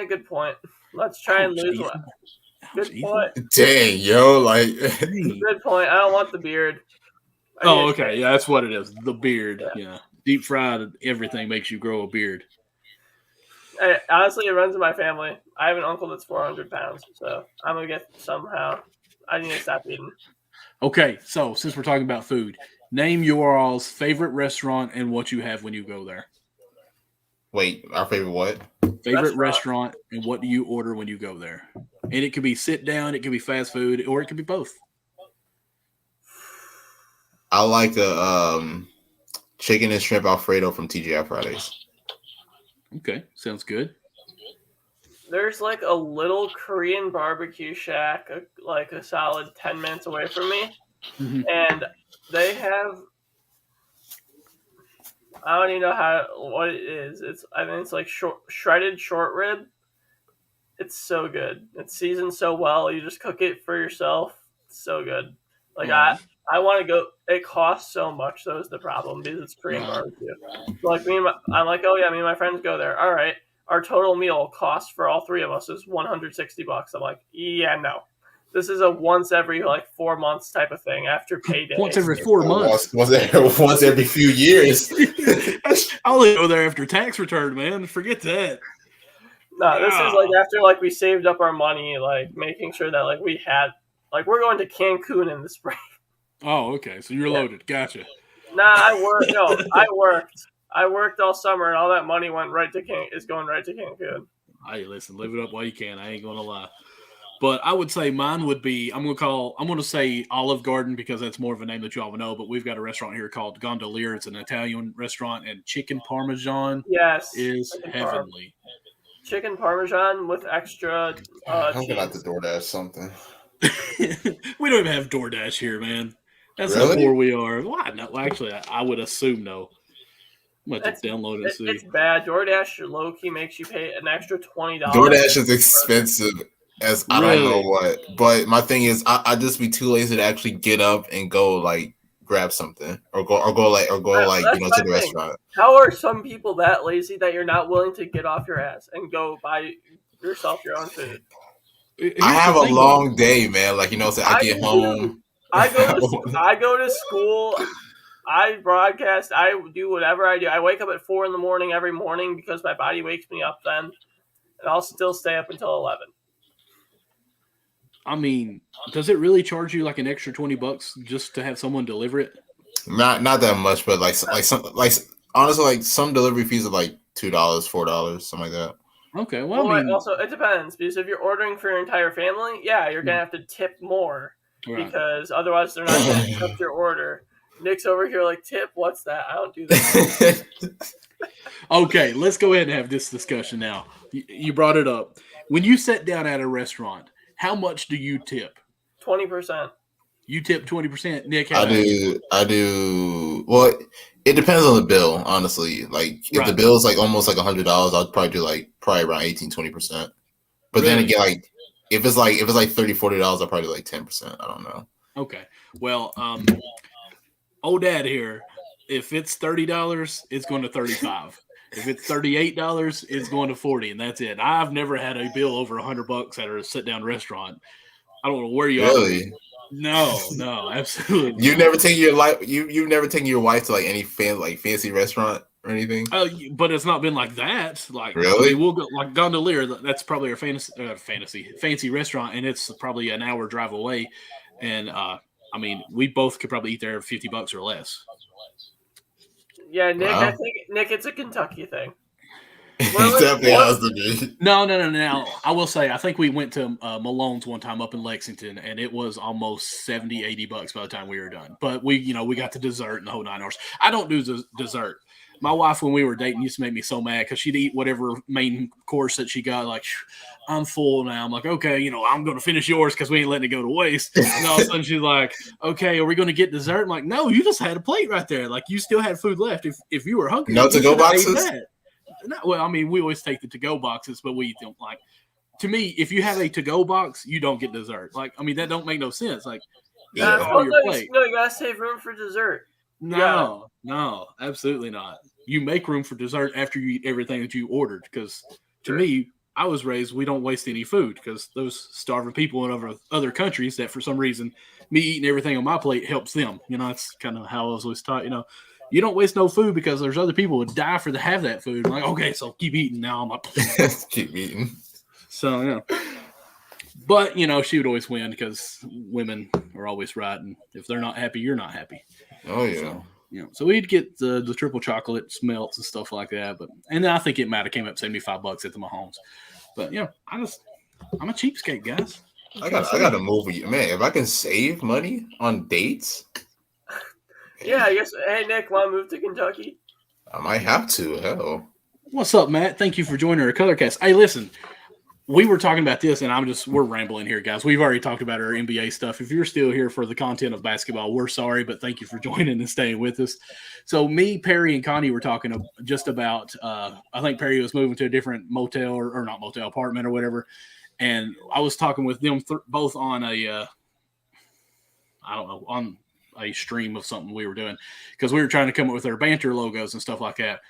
Good point. Let's try and lose one. Good point. Dang, yo, like. Good point. I don't want the beard. Okay. Yeah, that's what it is. The beard. Yeah. Deep fried everything makes you grow a beard. Honestly, it runs in my family. I have an uncle that's 400 pounds, so I'm going to get somehow. I need to stop eating. Okay, so since we're talking about food, name your all's favorite restaurant and what you have when you go there. Wait, our favorite what? Favorite restaurant and what do you order when you go there? And it could be sit down, it could be fast food, or it could be both. I like the chicken and shrimp Alfredo from TGI Fridays. Okay, sounds good. There's like a little Korean barbecue shack, like a solid 10 minutes away from me. Mm-hmm. And they have, I don't even know what it is. I think it's like shredded short rib. It's so good. It's seasoned so well. You just cook it for yourself. It's so good. Like I want to go. It costs so much, though, is the problem, because it's Korean barbecue. So like I'm like, oh yeah, me and my friends go there. All right, our total meal cost for all three of us is $160. I'm like, yeah, no. This is a once every 4 months type of thing after payday. Once every 4 months. Once every few years. I only go there after tax return, man. Forget that. No, this is after we saved up our money, making sure that we had we're going to Cancun in the spring. Oh, okay. So you're loaded. Gotcha. Nah, I worked. I worked all summer, and all that money went is going right to Cancun. Hey, listen, live it up while you can. I ain't gonna lie. But I would say mine would be I'm gonna say Olive Garden, because that's more of a name that you all know. But we've got a restaurant here called Gondolier. It's an Italian restaurant, and chicken parmesan is heavenly. Chicken parmesan with extra I'm cheese. gonna have to DoorDash something. We don't even have DoorDash here, man. That's really? how poor we are. Why? No, actually, I would assume no. I'm going to have to download it and see. It's bad. DoorDash low-key makes you pay an extra $20. DoorDash is expensive as I don't know what. But my thing is, I'd just be too lazy to actually get up and go grab something or go to the restaurant. How are some people that lazy that you're not willing to get off your ass and go buy yourself your own food? I have a long day, man. I get home. I go to school. I broadcast. I do whatever I do. I wake up at 4 a.m. every morning because my body wakes me up then, and I'll still stay up until 11. I mean, does it really charge you an extra $20 just to have someone deliver it? Not that much, but honestly, some delivery fees are $2, $4, something like that. Okay, also it depends, because if you're ordering for your entire family, you're gonna have to tip more, because otherwise they're not gonna accept your order. Nick's over here tip, what's that? I don't do that. Okay, let's go ahead and have this discussion now. You brought it up. When you sit down at a restaurant, how much do you tip? 20%. You tip 20%, Nick? I do. Well, it depends on the bill, honestly. If the bill's almost $100, I'd probably do around 18-20%. But then again, if it's $30-$40, I'll probably do 10%. I don't know. Okay. Well, old dad here, if it's $30, it's going to $35. If it's $38, it's going to $40, and that's it. I've never had a bill over $100 at a sit-down restaurant. I don't know where you are. Really? No, absolutely. You've never taken you've never taken your wife to any fancy restaurant or anything? But it's not been like that. Really? We'll go Gondolier. That's probably our fancy restaurant, and it's probably an hour drive away. And we both could probably eat there $50 or less. Yeah, Nick. Wow. I think Nick, it's a Kentucky thing. It definitely has to be. No. Now, I will say, I think we went to Malone's one time up in Lexington, and it was almost $70-$80 by the time we were done. But we got the dessert and the whole 9 hours. I don't do dessert. My wife, when we were dating, used to make me so mad because she'd eat whatever main course that she got. I'm full now. I'm like, okay, I'm going to finish yours because we ain't letting it go to waste. And all of a sudden she's like, okay, are we going to get dessert? I'm like, no, you just had a plate right there. You still had food left. If you were hungry, no to-go boxes? No, well, we always take the to-go boxes, but we don't to me, if you have a to-go box, you don't get dessert. That don't make no sense. Yeah. all your plate. No, you gotta save room for dessert. No, absolutely not. You make room for dessert after you eat everything that you ordered. Because to me, I was raised, we don't waste any food because those starving people in other countries that for some reason me eating everything on my plate helps them. That's kind of how I was always taught. You don't waste no food because there's other people who would die to have that food. I'm like, okay, so keep eating now. I'm like, keep eating. So but she would always win because women are always right, and if they're not happy, you're not happy. Oh yeah. So we'd get the triple chocolate melts and stuff like that, and then I think it might have came up $75 at the Mahomes. But I'm a cheapskate, guys. I gotta move with you, man. If I can save money on dates. Yeah, I guess. Hey, Nick, want to move to Kentucky? I might have to. Hell. What's up, Matt? Thank you for joining our Colorcast. Hey, listen, we were talking about this, and we're rambling here, guys. We've already talked about our NBA stuff. If you're still here for the content of basketball, we're sorry, but thank you for joining and staying with us. So me, Perry, and Connie were talking just about, I think Perry was moving to a different motel or not motel, apartment or whatever. And I was talking with them both on on a stream of something we were doing because we were trying to come up with their banter logos and stuff like that.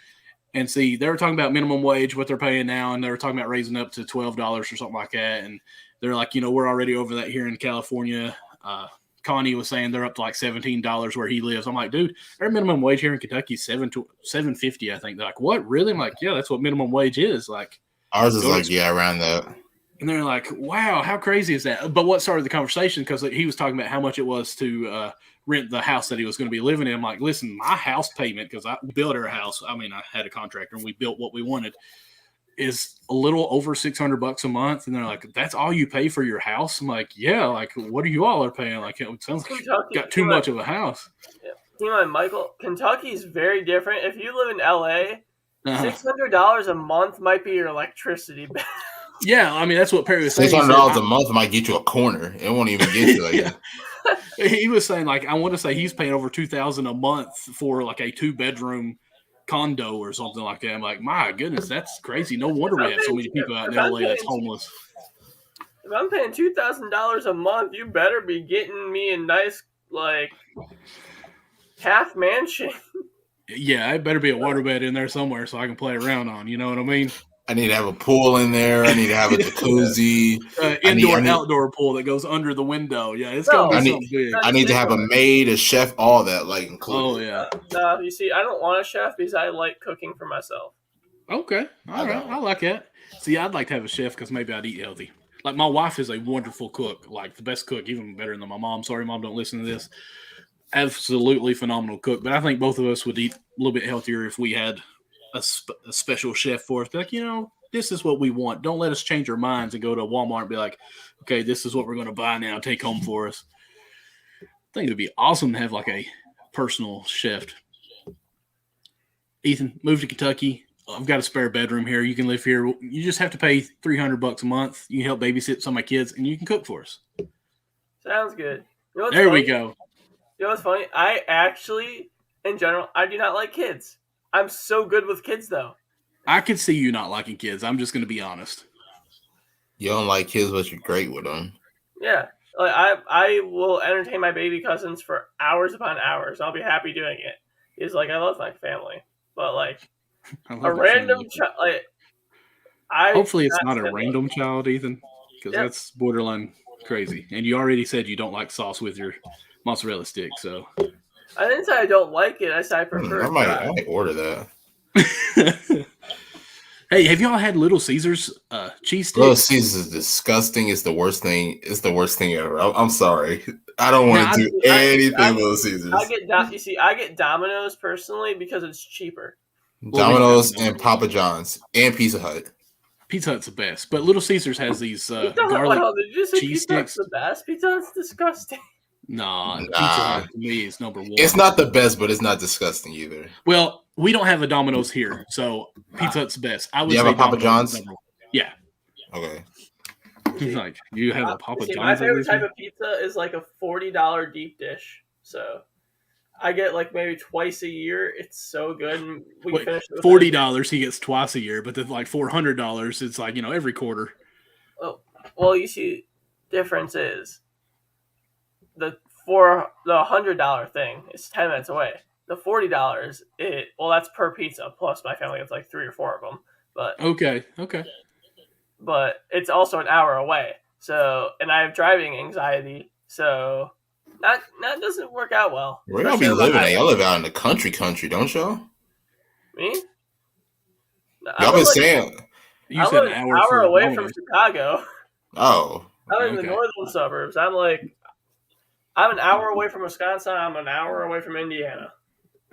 And see, they were talking about minimum wage, what they're paying now, and they were talking about raising up to $12 or something like that. And they're like, we're already over that here in California. Connie was saying they're up to like $17 where he lives. I'm like, dude, our minimum wage here in Kentucky is $7.50, I think. They're like, what? Really? I'm like, yeah, that's what minimum wage is. Like, ours is like, around that. And they're like, wow, how crazy is that? But what started the conversation, because he was talking about how much it was to rent the house that he was going to be living in. I'm like, listen, my house payment, because I built our house. I mean, I had a contractor and we built what we wanted, is a little over $600 a month. And they're like, that's all you pay for your house? I'm like, yeah, like, what are you all are paying? Like, it sounds like you got too much of a house. Yeah. Michael, Kentucky's very different. If you live in LA, $600 a month might be your electricity bill. Yeah, I mean, that's what Perry was saying. $600 a month might get you a corner. It won't even get you like that. He was saying, like, I want to say he's paying over $2,000 a month for like a 2-bedroom condo or something like that. I'm like, my goodness, that's crazy. No wonder we have so many people out in LA that's homeless. If I'm paying $2,000 a month, you better be getting me a nice, like, half mansion. Yeah, it better be a waterbed in there somewhere so I can play around on. You know what I mean? I need to have a pool in there. I need to have a jacuzzi. Outdoor pool that goes under the window. Yeah, it's going to be something big. I need to have a maid, a chef, all that, like, included. Oh, yeah. No, you see, I don't want a chef because I like cooking for myself. Okay. All right. I like that. See, I'd like to have a chef because maybe I'd eat healthy. Like, my wife is a wonderful cook, like the best cook, even better than my mom. Sorry, Mom, don't listen to this. Absolutely phenomenal cook. But I think both of us would eat a little bit healthier if we had a special chef for us. Like, this is what we want. Don't let us change our minds and go to Walmart and be like, okay, this is what we're going to buy now. Take home for us. I think it would be awesome to have like a personal chef. Ethan, move to Kentucky. I've got a spare bedroom here. You can live here. You just have to pay $300 a month. You can help babysit some of my kids, and you can cook for us. Sounds good. There we go. You know what's funny? I actually, in general, I do not like kids. I'm so good with kids, though. I could see you not liking kids. I'm just going to be honest. You don't like kids, but you're great with them. Yeah. Like I will entertain my baby cousins for hours upon hours. I'll be happy doing it. It's like, I love my family. But, like, a random child, like, hopefully it's not a random child, Ethan, because that's borderline crazy. And you already said you don't like sauce with your mozzarella stick, so. I didn't say I don't like it. I said I prefer it. I might order that. Hey, have y'all had Little Caesars cheese sticks? Little Caesars is disgusting. It's the worst thing. It's the worst thing ever. I'm sorry. I don't want to do anything with Little Caesars. I get Domino's personally because it's cheaper. Domino's and Papa John's and Pizza Hut. Pizza Hut's the best, but Little Caesars has these garlic cheese sticks. Pizza Hut's the best. Pizza Hut's disgusting. Nah, Pizza Hut to me is number one. It's not the best, but it's not disgusting either. Well, we don't have a Domino's here, so Pizza Hut's the best. I would say have a Papa John's? Yeah. Okay. Like, you have a Papa John's? My favorite type of pizza is like a $40 deep dish. So I get like maybe twice a year. It's so good. And we finish it with $40 he gets twice a year, but then like $400 it's like, every quarter. Oh, well, you see, difference is the For the $100 thing, it's 10 minutes away. The $40, that's per pizza. Plus, my family gets like 3 or 4 of them. But okay. But it's also an hour away. So, and I have driving anxiety. So that doesn't work out well. Where y'all be living at? Y'all live out in the country, don't y'all? Me? Y'all been saying you said an hour away from Chicago. Oh, I'm in the northern suburbs. I'm an hour away from Wisconsin. I'm an hour away from Indiana.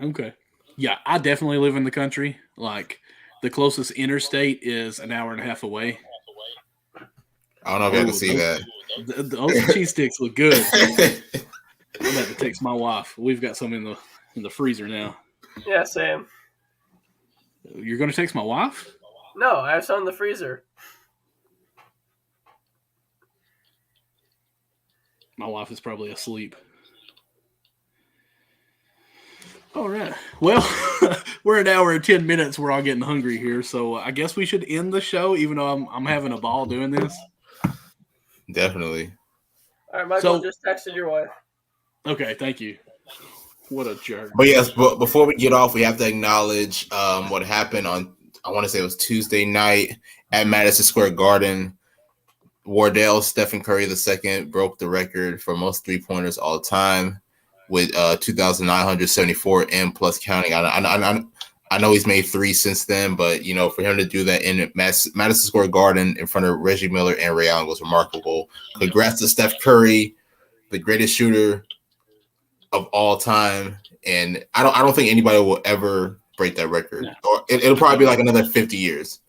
Okay. Yeah, I definitely live in the country. Like, the closest interstate is an hour and a half away. I don't know if I can see that. Those cheese sticks look good. I'm about to text my wife. We've got some in the freezer now. Yeah, same. You're going to text my wife? No, I have some in the freezer. My wife is probably asleep. All right. Well, we're an hour and 10 minutes. We're all getting hungry here, so I guess we should end the show, even though I'm having a ball doing this. Definitely. All right, Michael, just texted your wife. Okay, thank you. What a jerk. But yes, but before we get off, we have to acknowledge what happened on, I want to say it was Tuesday night at Madison Square Garden. Wardell Stephen Curry II broke the record for most three-pointers all time with 2,974 and plus counting. I know he's made 3 since then, but, for him to do that in Madison Square Garden in front of Reggie Miller and Ray Allen was remarkable. Congrats to Steph Curry, the greatest shooter of all time. And I don't think anybody will ever break that record. Yeah. Or it'll probably be like another 50 years.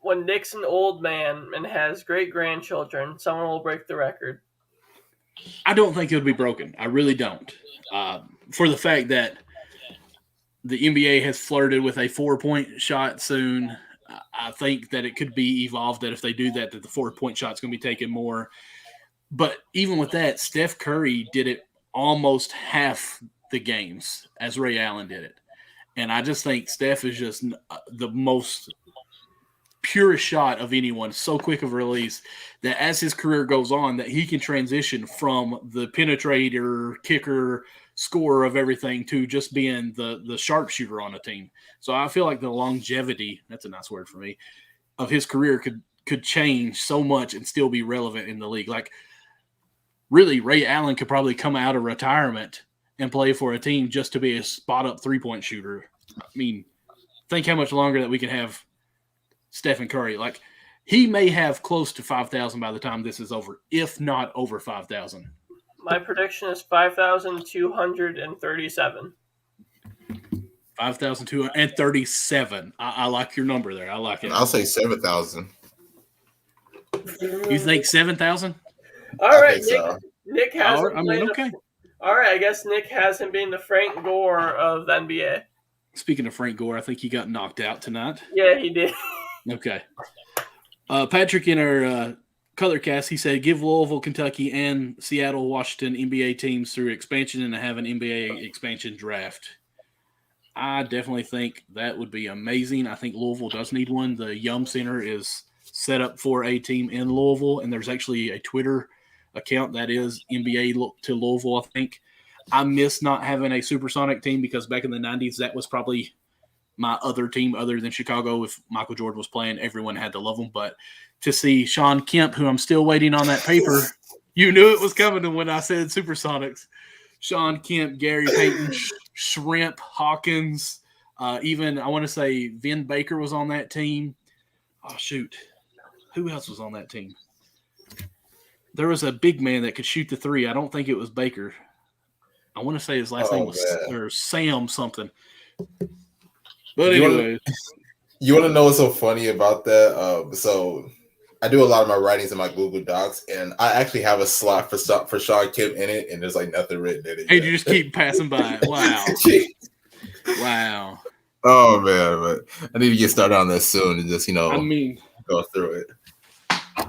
When Nick's an old man and has great-grandchildren, someone will break the record. I don't think it'll be broken. I really don't. For the fact that the NBA has flirted with a 4-point shot soon, I think that it could be evolved that if they do that the 4-point shot's going to be taken more. But even with that, Steph Curry did it almost half the games as Ray Allen did it. And I just think Steph is just the most purest shot of anyone, so quick of a release that as his career goes on, that he can transition from the penetrator, kicker, scorer of everything to just being the sharpshooter on a team. So I feel like the longevity, that's a nice word for me, of his career could change so much and still be relevant in the league. Like, really, Ray Allen could probably come out of retirement and play for a team just to be a spot-up three-point shooter. I mean, think how much longer that we can have Stephen Curry. Like, he may have close to 5,000 by the time this is over, if not over 5,000. My prediction is 5,237. 5,237. I like your number there. I like it. I'll say 7,000. You think 7,000? All right, Nick has him. Okay. All right, I guess Nick has him being the Frank Gore of the NBA. Speaking of Frank Gore, I think he got knocked out tonight. Yeah, he did. Okay. Patrick in our color cast, he said, give Louisville, Kentucky, and Seattle, Washington NBA teams through expansion and have an NBA expansion draft. I definitely think that would be amazing. I think Louisville does need one. The Yum Center is set up for a team in Louisville, and there's actually a Twitter account that is NBA to Louisville, I think. I miss not having a Supersonic team because back in the 90s, that was probably my other team other than Chicago. If Michael Jordan was playing, everyone had to love him. But to see Sean Kemp, who I'm still waiting on that paper, you knew it was coming when I said Supersonics. Sean Kemp, Gary Payton, Shrimp, Hawkins, even I want to say Vin Baker was on that team. Oh, shoot. Who else was on that team? There was a big man that could shoot the three. I don't think it was Baker. I want to say his last name was or Sam something. But anyway. You want to know what's so funny about that? So I do a lot of my writings in my Google Docs, and I actually have a slot for Sean Kemp in it, and there's like nothing written in it. Hey, you just keep passing by. Wow. Wow. Oh, man. But I need to get started on this soon and just, go through it.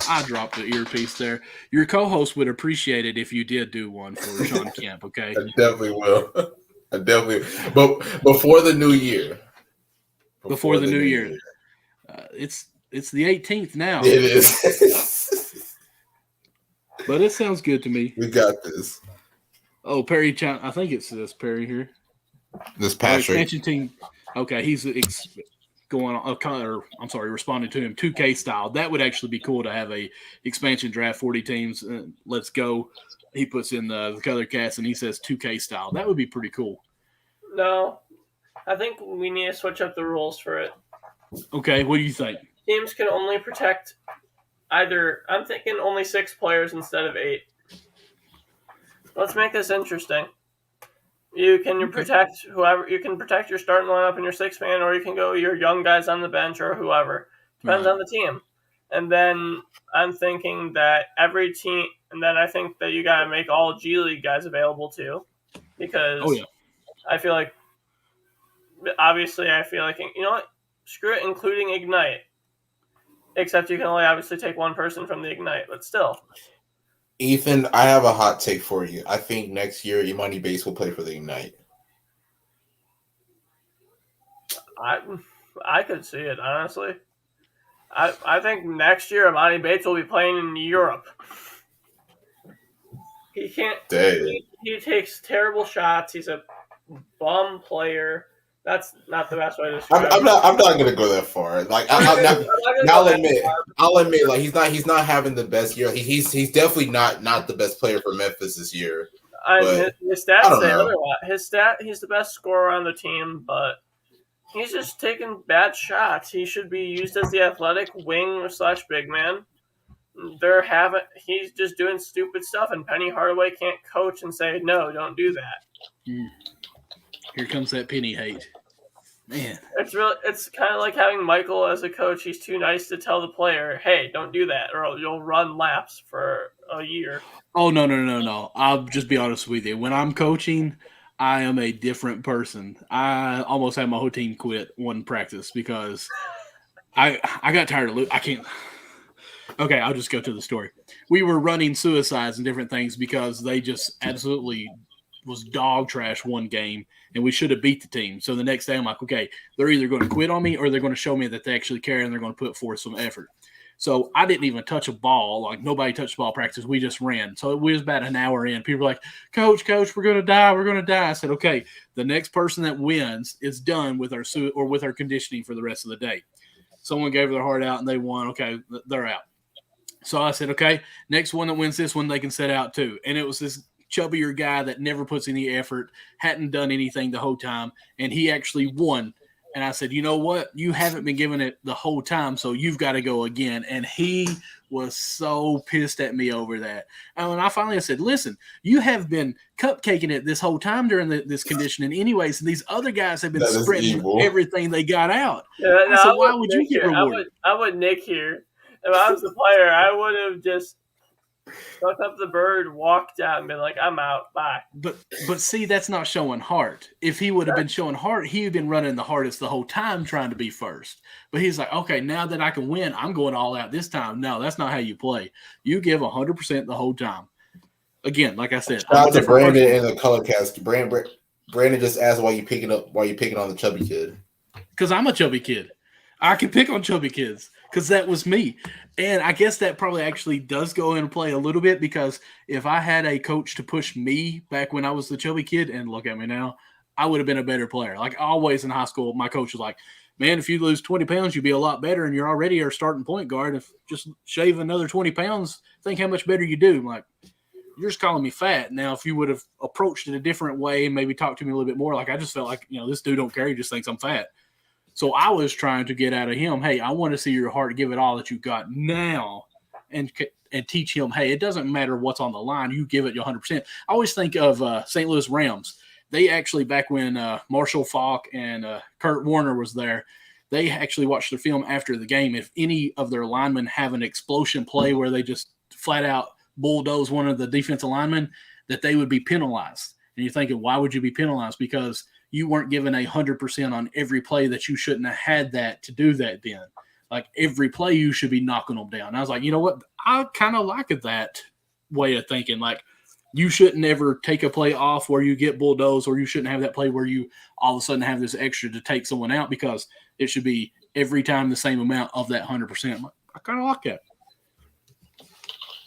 I dropped the earpiece there. Your co-host would appreciate it if you did do one for Sean Kemp, okay? I definitely will. But before the new year. Before the new year. It's the 18th now. It is. But it sounds good to me. We got this. Oh, Perry, I think it says Perry here. This Patrick. Expansion team. Okay, he's going on. Responding to him 2K style. That would actually be cool to have a expansion draft, 40 teams. Let's go. He puts in the color cast and he says 2K style. That would be pretty cool. No, I think we need to switch up the rules for it. Okay, what do you think? Teams can only protect I'm thinking only 6 players instead of 8. Let's make this interesting. You can protect whoever. You can protect your starting lineup and your 6-man, or you can go your young guys on the bench or whoever. Depends on the team. And then I'm thinking that every team, and then I think that you got to make all G League guys available too, because I feel like, you know what? Screw it, including Ignite. Except you can only obviously take one person from the Ignite, but still. Ethan, I have a hot take for you. I think next year Imani Bates will play for the Ignite. I could see it, honestly. I think next year Imani Bates will be playing in Europe. He can't. He takes terrible shots. He's a bum player. That's not the best way to describe it. I'm not going to go that far. Like I'll admit, like he's not having the best year. He's definitely not the best player for Memphis this year. His stats say otherwise. He's the best scorer on the team, but he's just taking bad shots. He should be used as the athletic wing / big man. He's just doing stupid stuff, and Penny Hardaway can't coach and say no, don't do that. Here comes that Penny hate. Man. It's kind of like having Michael as a coach. He's too nice to tell the player, hey, don't do that, or you'll run laps for a year. Oh, no. I'll just be honest with you. When I'm coaching, I am a different person. I almost had my whole team quit one practice because I got tired of I can't. Okay, I'll just go to the story. We were running suicides and different things because they just absolutely was dog trash one game, and we should have beat the team. So the next day I'm like, okay, they're either going to quit on me or they're going to show me that they actually care and they're going to put forth some effort. So I didn't even touch a ball. Like nobody touched ball practice. We just ran. So it was about an hour in. People were like, Coach, we're going to die. We're going to die. I said, okay, the next person that wins is done with our conditioning for the rest of the day. Someone gave their heart out and they won. Okay, they're out. So I said, okay, next one that wins this one, they can set out too. And it was this chubbier guy that never puts any effort, hadn't done anything the whole time, and he actually won. And I said, you know what? You haven't been giving it the whole time, so you've got to go again. And he was so pissed at me over that. And when I finally said, listen, you have been cupcaking it this whole time during this conditioning anyways, and these other guys have been spreading everything they got out. Yeah, so why would you get rewarded? I would Nick here. If I was the player, I would have just stuck up the bird, walked out, and been like, I'm out. Bye. But see, that's not showing heart. If he would have been showing heart, he would have been running the hardest the whole time trying to be first. But he's like, okay, now that I can win, I'm going all out this time. No, that's not how you play. You give 100% the whole time. Again, like I said. Shout out to Brandon in the color cast. Brandon just asked why you picking on the chubby kid. Because I'm a chubby kid. I can pick on chubby kids because that was me. And I guess that probably actually does go into play a little bit because if I had a coach to push me back when I was the chubby kid, and look at me now, I would have been a better player. Like always in high school, my coach was like, man, if you lose 20 pounds, you'd be a lot better, and you're already our starting point guard. If just shave another 20 pounds, think how much better you do. I'm like, you're just calling me fat. Now, if you would have approached it a different way and maybe talked to me a little bit more, like I just felt like, this dude don't care. He just thinks I'm fat. So I was trying to get out of him, hey, I want to see your heart, give it all that you got now, and teach him, hey, it doesn't matter what's on the line. You give it your 100%. I always think of St. Louis Rams. They actually, back when Marshall Faulk and Kurt Warner was there, they actually watched the film after the game. If any of their linemen have an explosion play where they just flat out bulldoze one of the defensive linemen, that they would be penalized. And you're thinking, why would you be penalized? Because you weren't given 100% on every play that you shouldn't have had that to do that then. Like every play you should be knocking them down. I was like, you know what? I kind of like that way of thinking. Like you shouldn't ever take a play off where you get bulldozed, or you shouldn't have that play where you all of a sudden have this extra to take someone out, because it should be every time the same amount of that 100%. I kind of like that.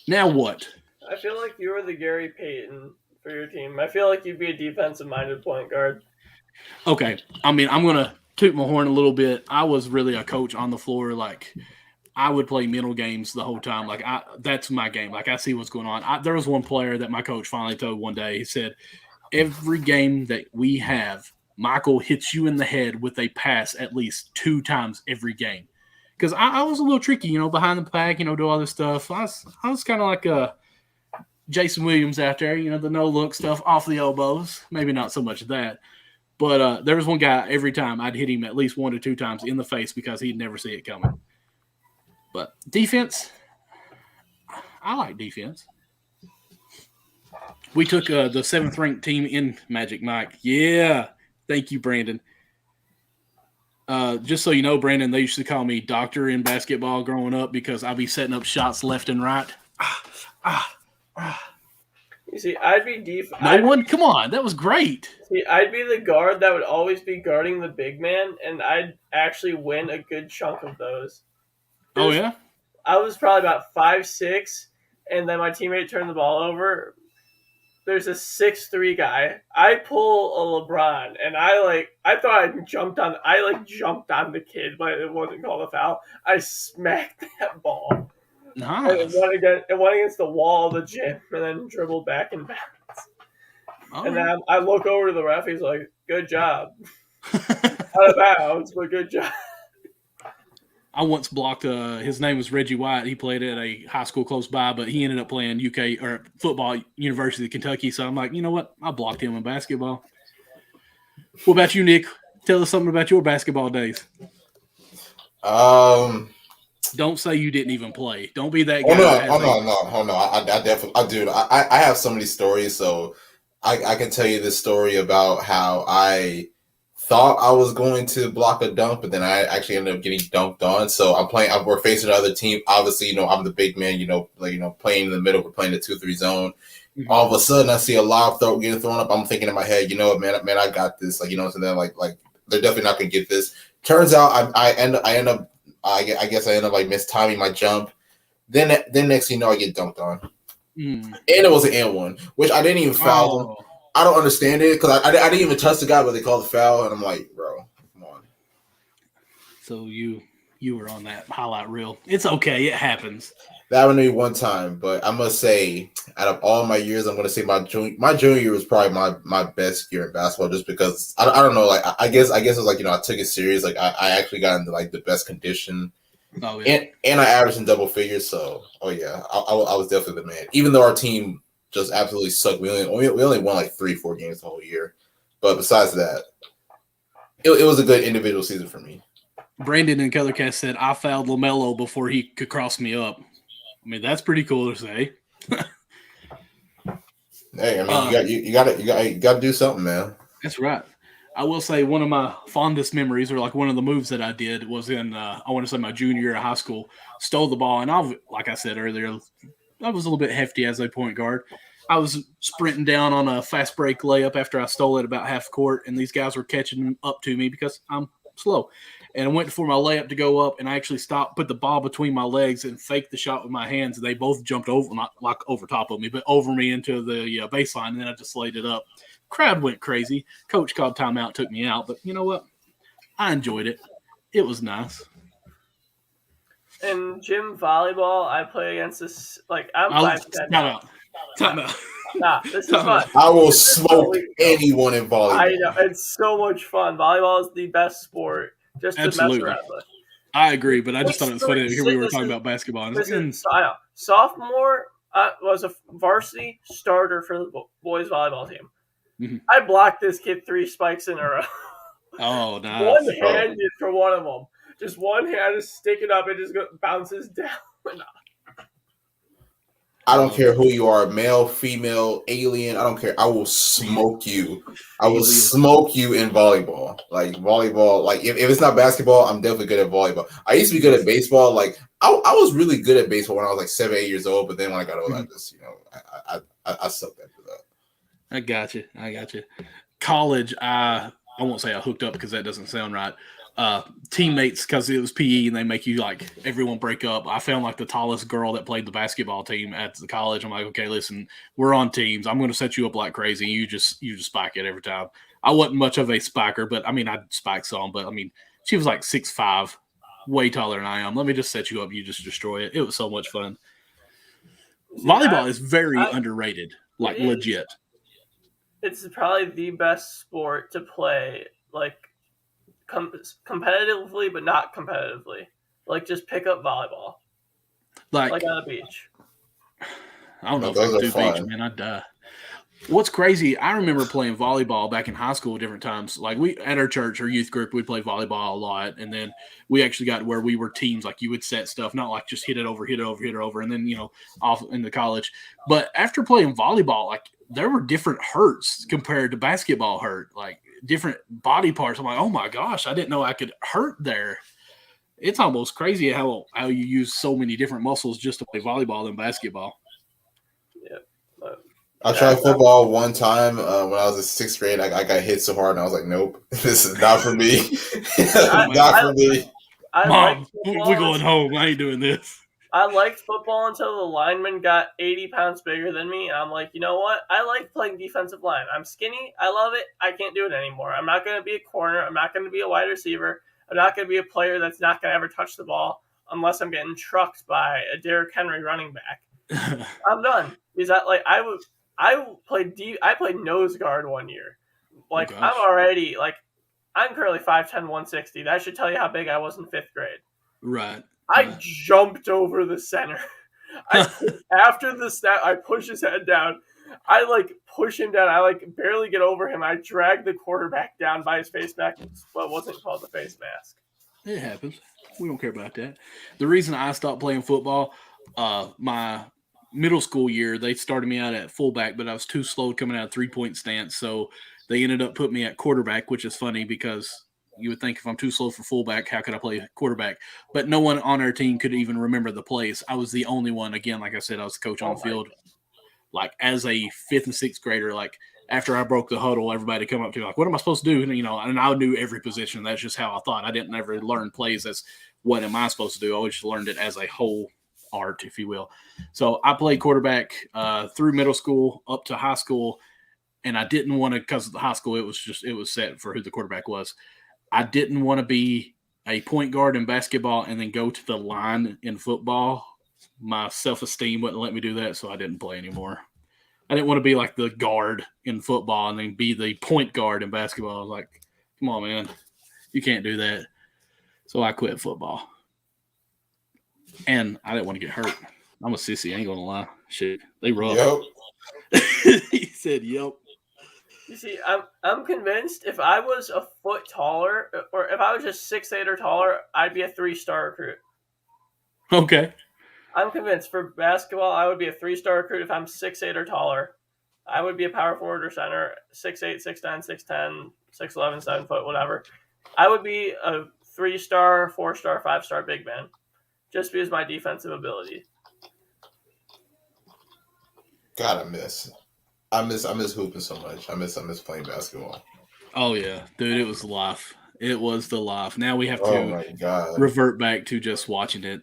Now what? I feel like you were the Gary Payton for your team. I feel like you'd be a defensive-minded point guard. Okay. I mean, I'm going to toot my horn a little bit. I was really a coach on the floor. Like, I would play mental games the whole time. Like, that's my game. Like, I see what's going on. There was one player that my coach finally told one day. He said, every game that we have, Michael hits you in the head with a pass at least 2 times every game. Because I was a little tricky, behind the pack, do all this stuff. I was kind of like a Jason Williams out there, the no-look stuff off the elbows. Maybe not so much of that. But there was one guy every time I'd hit him at least 1 to 2 times in the face because he'd never see it coming. But defense, I like defense. We took the 7th-ranked team in Magic Mike. Yeah. Thank you, Brandon. Just so you know, Brandon, they used to call me doctor in basketball growing up because I'd be setting up shots left and right. You see, I'd be Come on, that was great. See, I'd be the guard that would always be guarding the big man, and I'd actually win a good chunk of those. Oh, yeah? I was probably about 5'6", and then my teammate turned the ball over. There's a 6'3" guy. I pull a LeBron, and I thought I jumped on the kid, but it wasn't called a foul. I smacked that ball. Nice. It went against the wall of the gym, and then dribbled back and bounds. Oh. And then I look over to the ref. He's like, "Good job." Out of bounds, but good job. I once blocked his name was Reggie White. He played at a high school close by, but he ended up playing UK or football, University of Kentucky. So I'm like, you know what? I blocked him in basketball. What about you, Nick? Tell us something about your basketball days. Don't say you didn't even play. Don't be that guy. No. I definitely, dude. I have so many stories. So I can tell you this story about how I thought I was going to block a dunk, but then I actually ended up getting dunked on. So we're facing another team. Obviously, I'm the big man, playing in the middle. We're playing the 2-3 zone. Mm-hmm. All of a sudden I see a lob getting thrown up. I'm thinking in my head, man, I got this. So then like they're definitely not going to get this. Turns out I end up like mistiming my jump. Then next thing you know, I get dunked on. And it was an N1, which I didn't even foul him. I don't understand it because I didn't even touch the guy, but they called the foul, and I'm like, bro, come on. So you were on that highlight reel. It's okay. It happens. That happened to me one time, but I must say, out of all my years, I'm going to say my junior year was probably my best year in basketball, just because I don't know, like I guess it was like I took it serious, like I actually got into like the best condition, and I averaged in double figures, so I was definitely the man, even though our team just absolutely sucked. We only won like 3-4 games the whole year, but besides that, it was a good individual season for me. Brandon in Colorcast said I fouled LaMelo before he could cross me up. I mean, that's pretty cool to say. Hey, I mean, you got to do something, man. That's right. I will say one of my fondest memories, or like one of the moves that I did, was in I want to say my junior year of high school. Stole the ball, and like I said earlier, I was a little bit hefty as a point guard. I was sprinting down on a fast break layup after I stole it about half court, and these guys were catching up to me because I'm slow. And I went for my layup to go up, and I actually stopped, put the ball between my legs, and faked the shot with my hands. And they both jumped over, not like over top of me, but over me into the baseline, and then I just laid it up. Crowd went crazy. Coach called timeout, took me out, but you know what? I enjoyed it. It was nice. In gym volleyball, I play against this. Like I'm 5'10". Time out. Nah, this is fun. I will smoke anyone in volleyball. I know, it's so much fun. Volleyball is the best sport. Just to mess around with. I agree, but I just thought it was funny to hear we were talking about basketball. Sophomore was a varsity starter for the boys volleyball team. Mm-hmm. I blocked this kid 3 spikes in a row. Oh, nice. One-handed for one of them. Just one hand, just stick it up, and just bounces down. I don't care who you are, male, female, alien. I don't care. I will smoke you. I will smoke you in volleyball. Like volleyball. Like if it's not basketball, I'm definitely good at volleyball. I used to be good at baseball. Like I was really good at baseball when I was like 7, 8 years old. But then when I got older, I just I sucked after that. I got you. College, I won't say I hooked up because that doesn't sound right. teammates, because it was PE and they make you like everyone break up. I found like the tallest girl that played the basketball team at the college. I'm like, okay, listen, we're on teams. I'm going to set you up like crazy. You just spike it every time. I wasn't much of a spiker, but I mean, I'd spike some, but I mean, she was like 6'5", way taller than I am. Let me just set you up. You just destroy it. It was so much fun. Volleyball is very underrated, like legit. It's probably the best sport to play, like competitively, but not competitively. Like just pick up volleyball, like on a beach. I don't know if I could do beach, man. I'd die. What's crazy, I remember playing volleyball back in high school different times. Like we at our church, our youth group, we'd play volleyball a lot. And then we actually got where we were teams, like you would set stuff, not like just hit it over. And then, off into college. But after playing volleyball, like there were different hurts compared to basketball hurt, like different body parts. I'm like, oh my gosh, I didn't know I could hurt there. It's almost crazy how you use so many different muscles just to play volleyball than basketball. I tried football one time when I was in 6th grade. I got hit so hard, and I was like, nope, this is not for me. Not for me. Mom, we're going home. I ain't doing this. I liked football until the lineman got 80 pounds bigger than me. And I'm like, you know what? I like playing defensive line. I'm skinny. I love it. I can't do it anymore. I'm not going to be a corner. I'm not going to be a wide receiver. I'm not going to be a player that's not going to ever touch the ball unless I'm getting trucked by a Derrick Henry running back. I'm done. Because I played nose guard one year. Like, I'm currently 5'10", 160. That should tell you how big I was in 5th grade. Right. I jumped over the center. After the snap, I push his head down. I push him down. I barely get over him. I drag the quarterback down by his face mask. What wasn't called the face mask. It happens. We don't care about that. The reason I stopped playing football, my middle school year, they started me out at fullback, but I was too slow coming out of 3-point stance. So they ended up putting me at quarterback, which is funny because you would think if I'm too slow for fullback, how could I play quarterback? But no one on our team could even remember the plays. I was the only one. Again, like I said, I was the coach on the field. Like as a 5th and 6th grader, like after I broke the huddle, everybody come up to me like, what am I supposed to do? And I knew every position. That's just how I thought. I didn't ever learn plays as what am I supposed to do. I always learned it as a whole art, if you will. So I played quarterback through middle school up to high school, and I didn't want to, because of the high school, it was set for who the quarterback was. I didn't want to be a point guard in basketball and then go to the line in football. My self-esteem wouldn't let me do that, so I didn't play anymore. I didn't want to be like the guard in football and then be the point guard in basketball. I was like, come on, man. You can't do that. So I quit football. And I didn't want to get hurt. I'm a sissy. I ain't going to lie. Shit. They rough. Yep. He said, yep. You see, I'm convinced if I was a foot taller, or if I was just 6'8" or taller, I'd be a 3-star recruit. Okay. I'm convinced for basketball, I would be a 3-star recruit if I'm 6'8" or taller. I would be a power forward or center, 6'8", 6'9", 6'10", 6'11", 7 foot, whatever. I would be a 3-star, 4-star, 5-star big man, just because of my defensive ability. God, I miss hooping so much. I miss playing basketball. Oh yeah, dude, it was life. It was the life. Now we have to revert back to just watching it.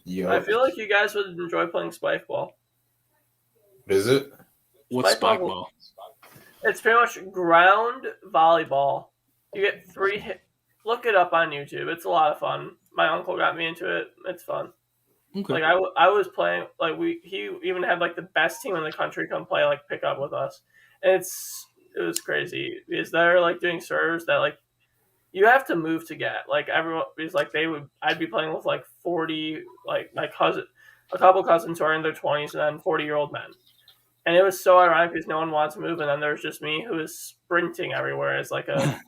Yep. I feel like you guys would enjoy playing spike ball. Is it? What's spike ball? It's pretty much ground volleyball. You get 3 hit. Look it up on YouTube. It's a lot of fun. My uncle got me into it. It's fun. Okay. Like I was playing, he even had the best team in the country come play, pick up with us, and it was crazy because they're doing serves that you have to move to get everyone because I'd be playing with 40 my cousin, a couple cousins who are in their 20s and then 40-year-old men, and it was so ironic because no one wants to move, and then there's just me who is sprinting everywhere as a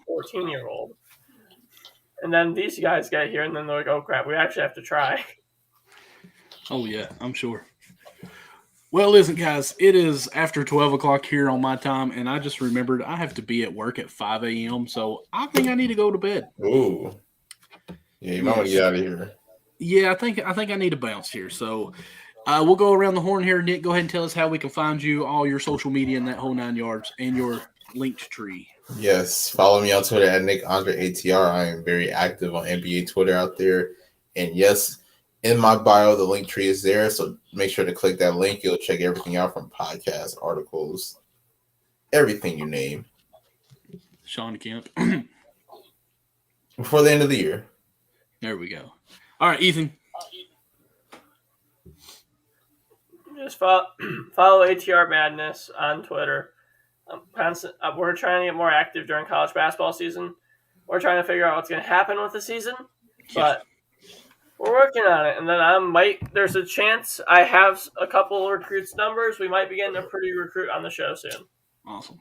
14-year-old, and then these guys get here and then they're like, oh crap, we actually have to try. Oh, yeah, I'm sure. Well, listen, guys, it is after 12 o'clock here on my time, and I just remembered I have to be at work at 5 a.m., so I think I need to go to bed. Ooh. Yeah, you might want to get out of here. Yeah, I think I need to bounce here. So we'll go around the horn here. Nick, go ahead and tell us how we can find you, all your social media and that whole 9 yards, and your linked tree. Yes, follow me on Twitter at NickAndreATR. I am very active on NBA Twitter out there. And yes, in my bio, the link tree is there. So make sure to click that link. You'll check everything out from podcasts, articles, everything you name. Sean Kemp. Before the end of the year. There we go. All right, Ethan. Just follow ATR Madness on Twitter. We're trying to get more active during college basketball season. We're trying to figure out what's going to happen with the season, but we're working on it. And then there's a chance I have a couple of recruits' numbers. We might be getting a pretty recruit on the show soon. Awesome.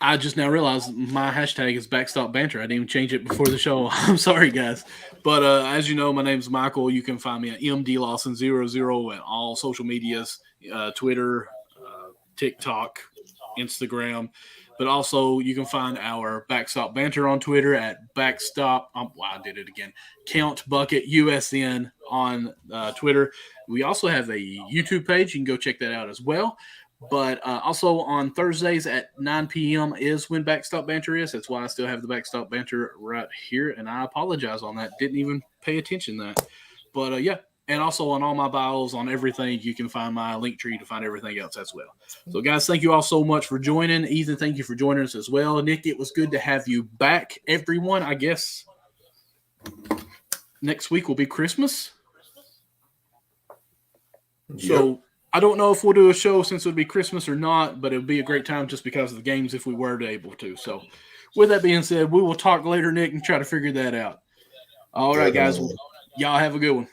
I just now realized my hashtag is Backstop Banter. I didn't even change it before the show. I'm sorry, guys. But as you know, my name's Michael. You can find me at MDLawson00 at all social medias, Twitter, TikTok, Instagram. But also you can find our Backstop Banter on Twitter at Backstop. I did it again. Count Bucket USN on Twitter. We also have a YouTube page. You can go check that out as well. But also on Thursdays at 9 p.m. is when Backstop Banter is. That's why I still have the Backstop Banter right here, and I apologize on that. Didn't even pay attention to that. But, yeah, and also on all my bios, on everything, you can find my link tree to find everything else as well. So, guys, thank you all so much for joining. Ethan, thank you for joining us as well. Nick, it was good to have you back. Everyone, I guess next week will be Christmas. Yep. So I don't know if we'll do a show since it would be Christmas or not, but it would be a great time just because of the games if we were able to. So with that being said, we will talk later, Nick, and try to figure that out. All right, guys. Y'all have a good one.